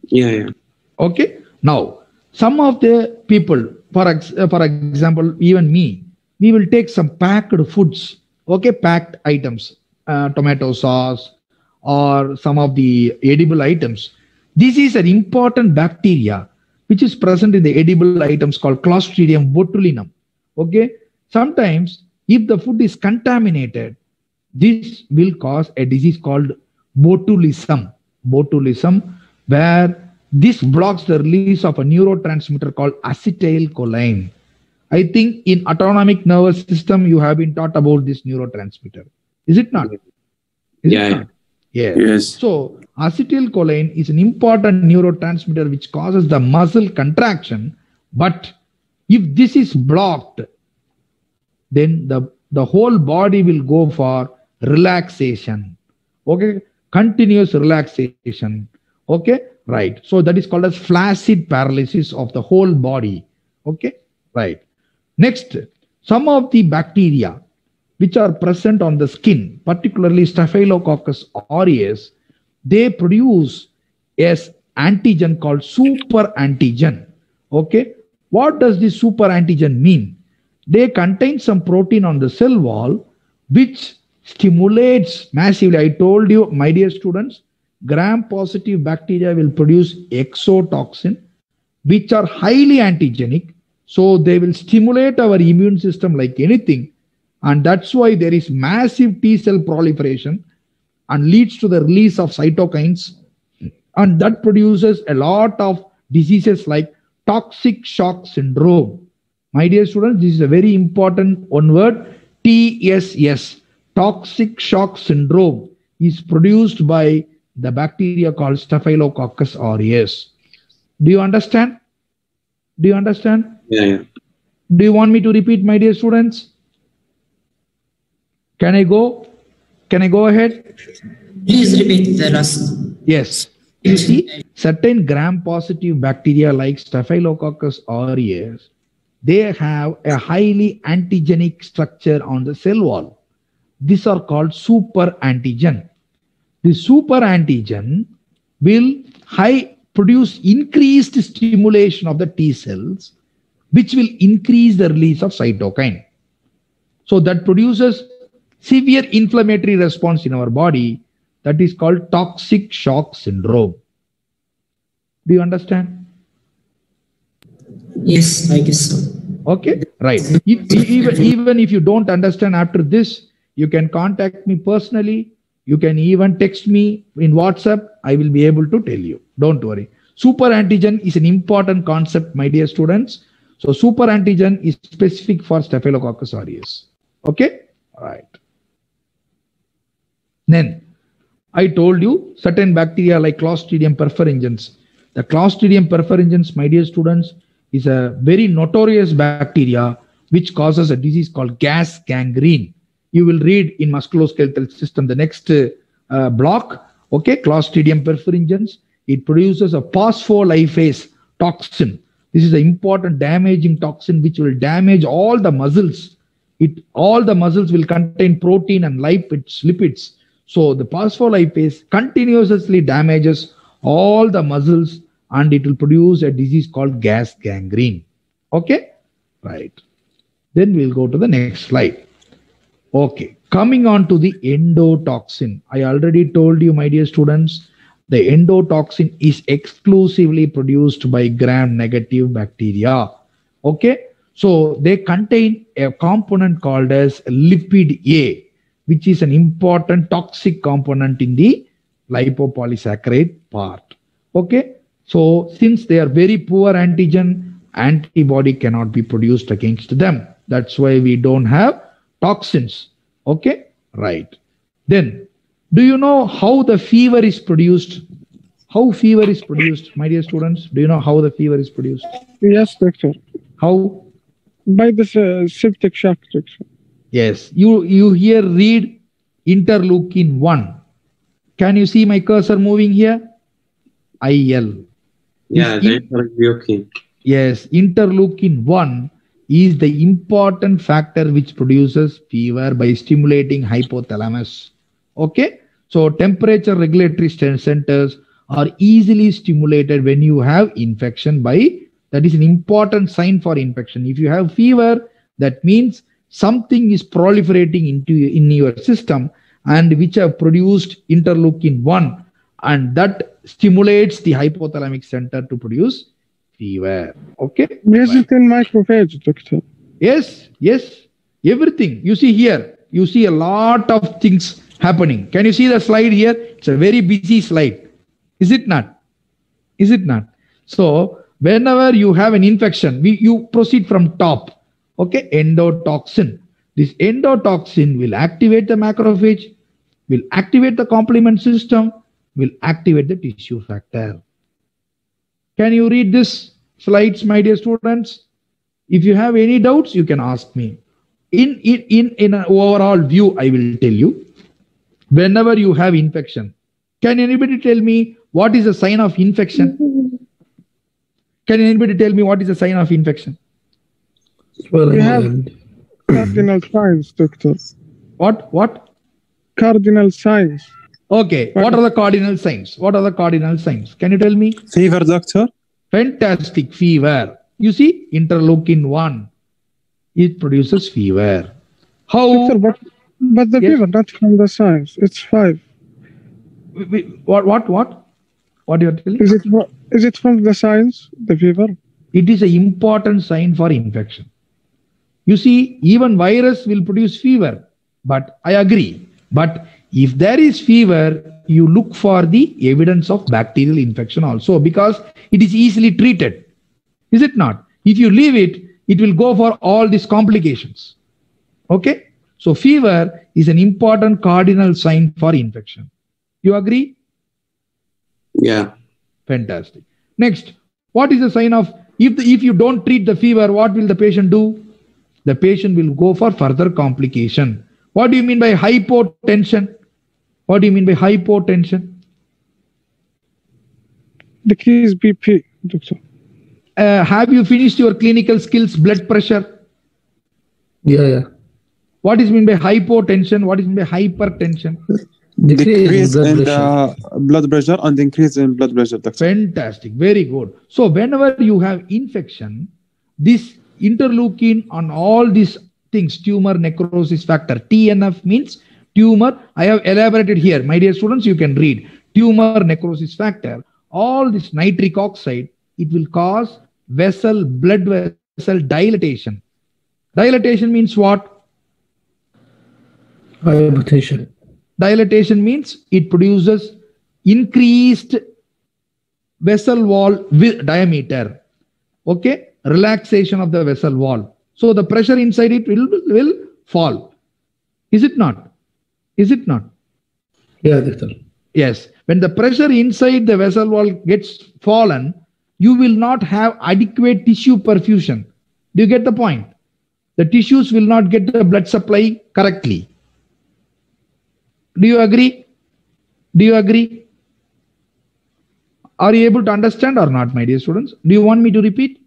Yeah, yeah. Okay. Now, some of the people, for example, even me, we will take some packed foods, okay, packed items, tomato sauce or some of the edible items. This is an important bacteria which is present in the edible items called Clostridium botulinum. Okay. Sometimes if the food is contaminated, this will cause a disease called botulism. Botulism, where this blocks the release of a neurotransmitter called acetylcholine. I think in autonomic nervous system, you have been taught about this neurotransmitter. Is it not? Is Yeah, it yeah. not? Yes. Yes. So acetylcholine is an important neurotransmitter which causes the muscle contraction. But if this is blocked, then the whole body will go for relaxation. Okay. Continuous relaxation. Okay. Right. So that is called as flaccid paralysis of the whole body. Okay. Right. Next, some of the bacteria which are present on the skin, particularly Staphylococcus aureus, they produce as antigen called super antigen. Okay. What does this super antigen mean? They contain some protein on the cell wall which stimulates massively. I told you, my dear students, gram-positive bacteria will produce exotoxin, which are highly antigenic. So they will stimulate our immune system like anything. And that's why there is massive T cell proliferation and leads to the release of cytokines. And that produces a lot of diseases like toxic shock syndrome. My dear students, this is a very important one word, TSS. Toxic shock syndrome is produced by the bacteria called Staphylococcus aureus. Do you understand? Do you understand? Yeah. Do you want me to repeat, my dear students? Can I go? Can I go ahead? Please repeat the last. Yes. You see, certain gram-positive bacteria like Staphylococcus aureus, they have a highly antigenic structure on the cell wall. These are called super antigen. The super antigen will produce increased stimulation of the T cells, which will increase the release of cytokine. So that produces severe inflammatory response in our body. That is called toxic shock syndrome. Do you understand? Yes, I guess so. Okay, right. Even if you don't understand after this, you can contact me personally. You can even text me in WhatsApp. I will be able to tell you. Don't worry. Super antigen is an important concept, my dear students. So super antigen is specific for Staphylococcus aureus. Okay, all right. Then I told you certain bacteria like Clostridium perfringens. The Clostridium perfringens, my dear students, is a very notorious bacteria which causes a disease called gas gangrene. You will read in musculoskeletal system the next block. Okay, Clostridium perfringens. It produces a phospholipase toxin. This is an important damaging toxin which will damage all the muscles. All the muscles will contain protein and lipids. So the phospholipase continuously damages all the muscles and it will produce a disease called gas gangrene. Okay, right. Then we'll go to the next slide. Okay, coming on to the endotoxin. I already told you, my dear students, the endotoxin is exclusively produced by gram-negative bacteria. Okay, so they contain a component called as lipid A, which is an important toxic component in the lipopolysaccharide part. Okay, so since they are very poor antigen, antibody cannot be produced against them. That's why we don't have toxins. Okay, right. Then, do you know how the fever is produced? How fever is produced, my dear students? Do you know how the fever is produced? Yes, doctor. How? By the septic shock, doctor. Yes, you here read interleukin 1. Can you see my cursor moving here? IL. Yeah, the interleukin. Yes, interleukin 1 is the important factor which produces fever by stimulating hypothalamus. Okay, so temperature regulatory centers are easily stimulated when you have infection that is an important sign for infection. If you have fever, that means something is proliferating in your system and which have produced interleukin 1 and that stimulates the hypothalamic center to produce fever. Okay. Is it in macrophage, doctor? Yes, everything. You see here, you see a lot of things happening. Can you see the slide here? It's a very busy slide. Is it not? Is it not? So whenever you have an infection, you proceed from top. Okay, endotoxin. This endotoxin will activate the macrophage, will activate the complement system, will activate the tissue factor. Can you read this slides, my dear students? If you have any doubts, you can ask me. In an overall view, I will tell you. Whenever you have infection, can anybody tell me what is a sign of infection? Can anybody tell me what is a sign of infection? Swelling We have and cardinal signs, doctor. What? Cardinal signs. Okay. What are the cardinal signs? What are the cardinal signs? Can you tell me? Fever, doctor? Fantastic. Fever. You see, interleukin 1, it produces fever. How? Doctor, But the Yes. fever, not from the signs. It's 5. What you're telling? Is it from the signs, the fever? It is an important sign for infection. You see, even virus will produce fever, but I agree. But if there is fever, you look for the evidence of bacterial infection also, because it is easily treated. Is it not? If you leave it, it will go for all these complications. Okay? So fever is an important cardinal sign for infection. You agree? Yeah. Fantastic. Next, what is the sign of, if you don't treat the fever, what will the patient do? The patient will go for further complication. What do you mean by hypotension? What do you mean by hypotension? Decrease BP, doctor. Have you finished your clinical skills, blood pressure? Yeah. What is mean by hypotension? What is mean by hypertension? Decrease blood in pressure. the blood pressure and increase in blood pressure, doctor. Fantastic. Very good. So whenever you have infection, this interleukin on all these things, tumor necrosis factor, TNF means tumor. I have elaborated here. My dear students, you can read. Tumor necrosis factor, all this nitric oxide, it will cause blood vessel dilatation. Dilatation means what? Hypertension. Dilatation means it produces increased vessel wall diameter. Okay? Relaxation of the vessel wall. So the pressure inside it will fall. Is it not? Is it not? Yeah, doctor. Yes. When the pressure inside the vessel wall gets fallen, you will not have adequate tissue perfusion. Do you get the point? The tissues will not get the blood supply correctly. Do you agree? Do you agree? Are you able to understand or not, my dear students? Do you want me to repeat?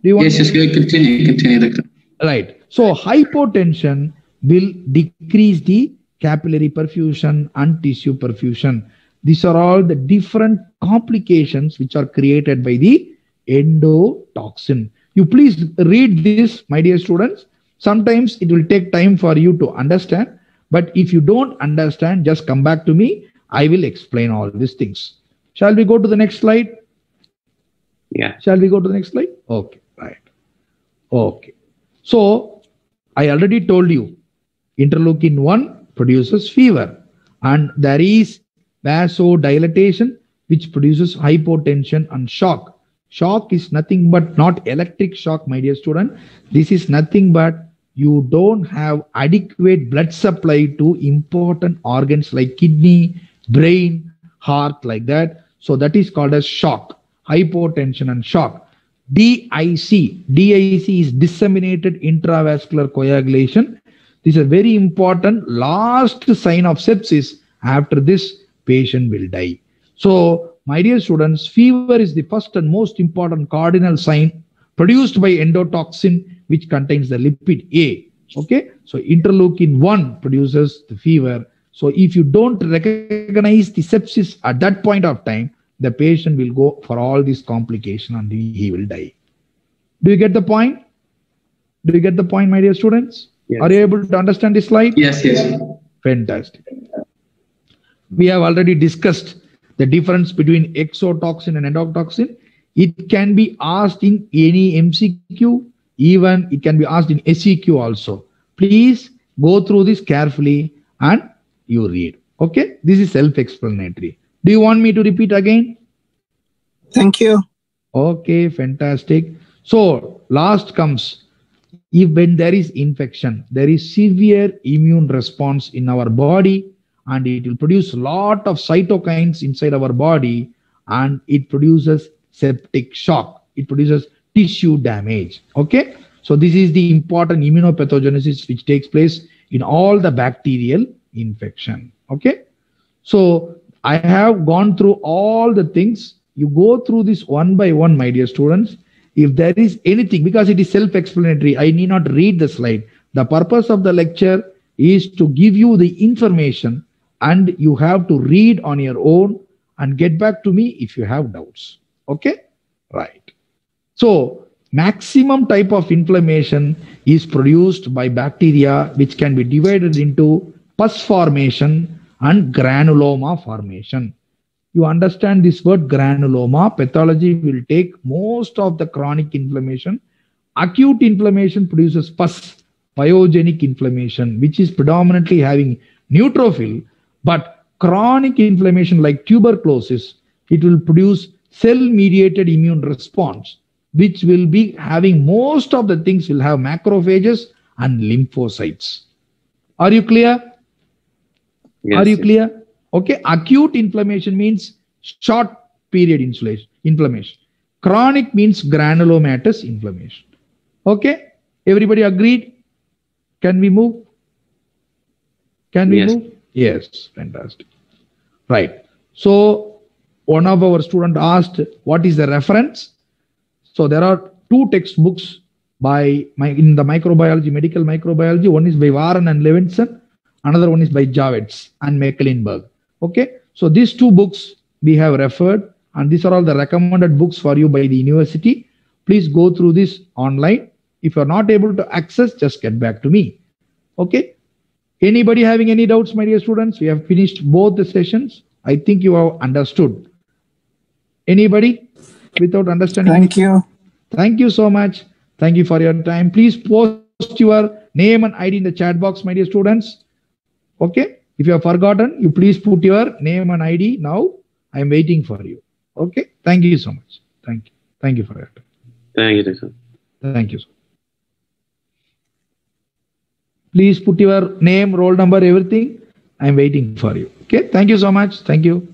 Do you want Yes, continue, doctor. Right. So hypotension will decrease the capillary perfusion and tissue perfusion. These are all the different complications which are created by the endotoxin. You please read this, my dear students. Sometimes it will take time for you to understand. But if you don't understand, just come back to me. I will explain all these things. Shall we go to the next slide? Yeah. Shall we go to the next slide? Okay, right. Okay. So I already told you, interleukin 1 produces fever, and there is vasodilatation which produces hypotension and shock. Shock is nothing but not electric shock, my dear student. This is nothing but you don't have adequate blood supply to important organs like kidney, brain, heart, like that. So that is called as shock, hypotension and shock. DIC is disseminated intravascular coagulation. This is a very important last sign of sepsis. After this, patient will die. So, my dear students, fever is the first and most important cardinal sign produced by endotoxin, which contains the lipid A. Okay, so interleukin 1 produces the fever. So, if you don't recognize the sepsis at that point of time, the patient will go for all these complications and he will die. Do you get the point? Do you get the point, my dear students? Yes. Are you able to understand this slide? Yes. Fantastic. We have already discussed the difference between exotoxin and endotoxin. It can be asked in any MCQ, even it can be asked in SEQ also. Please go through this carefully and you read. Okay, this is self-explanatory. Do you want me to repeat again? Thank you. Okay, fantastic. So last comes, when there is infection, there is severe immune response in our body, and it will produce a lot of cytokines inside our body, and it produces septic shock. It produces tissue damage. Okay, so this is the important immunopathogenesis which takes place in all the bacterial infection. Okay, so I have gone through all the things. You go through this one by one, my dear students. If there is anything, because it is self-explanatory, I need not read the slide. The purpose of the lecture is to give you the information, and you have to read on your own and get back to me if you have doubts. Okay, right. So maximum type of inflammation is produced by bacteria, which can be divided into pus formation and granuloma formation. You understand this word granuloma. Pathology will take most of the chronic inflammation. Acute inflammation produces pus, pyogenic inflammation, which is predominantly having neutrophil, but chronic inflammation like tuberculosis, it will produce cell-mediated immune response, which will be having most of the things will have macrophages and lymphocytes. Are you clear? Yes, Are you yes. clear? Okay, acute inflammation means short period inflammation. Chronic means granulomatous inflammation. Okay, everybody agreed? Can we move? Can we Yes. move? Yes, fantastic. Right. So one of our students asked, what is the reference? So there are two textbooks in the microbiology, medical microbiology. One is by Warren and Levinson. Another one is by Javits and Mecklenburg. Okay. So these two books we have referred, and these are all the recommended books for you by the university. Please go through this online. If you're not able to access, just get back to me. Okay. Anybody having any doubts, my dear students? We have finished both the sessions. I think you have understood. Anybody without understanding? Thank you. Thank you so much. Thank you for your time. Please post your name and ID in the chat box, my dear students. Okay. If you have forgotten, you please put your name and ID now. I am waiting for you. Okay. Thank you so much. Thank you. Thank you for your time. Thank you, Doctor. Thank you. Please put your name, roll number, everything. I am waiting for you. Okay. Thank you so much. Thank you.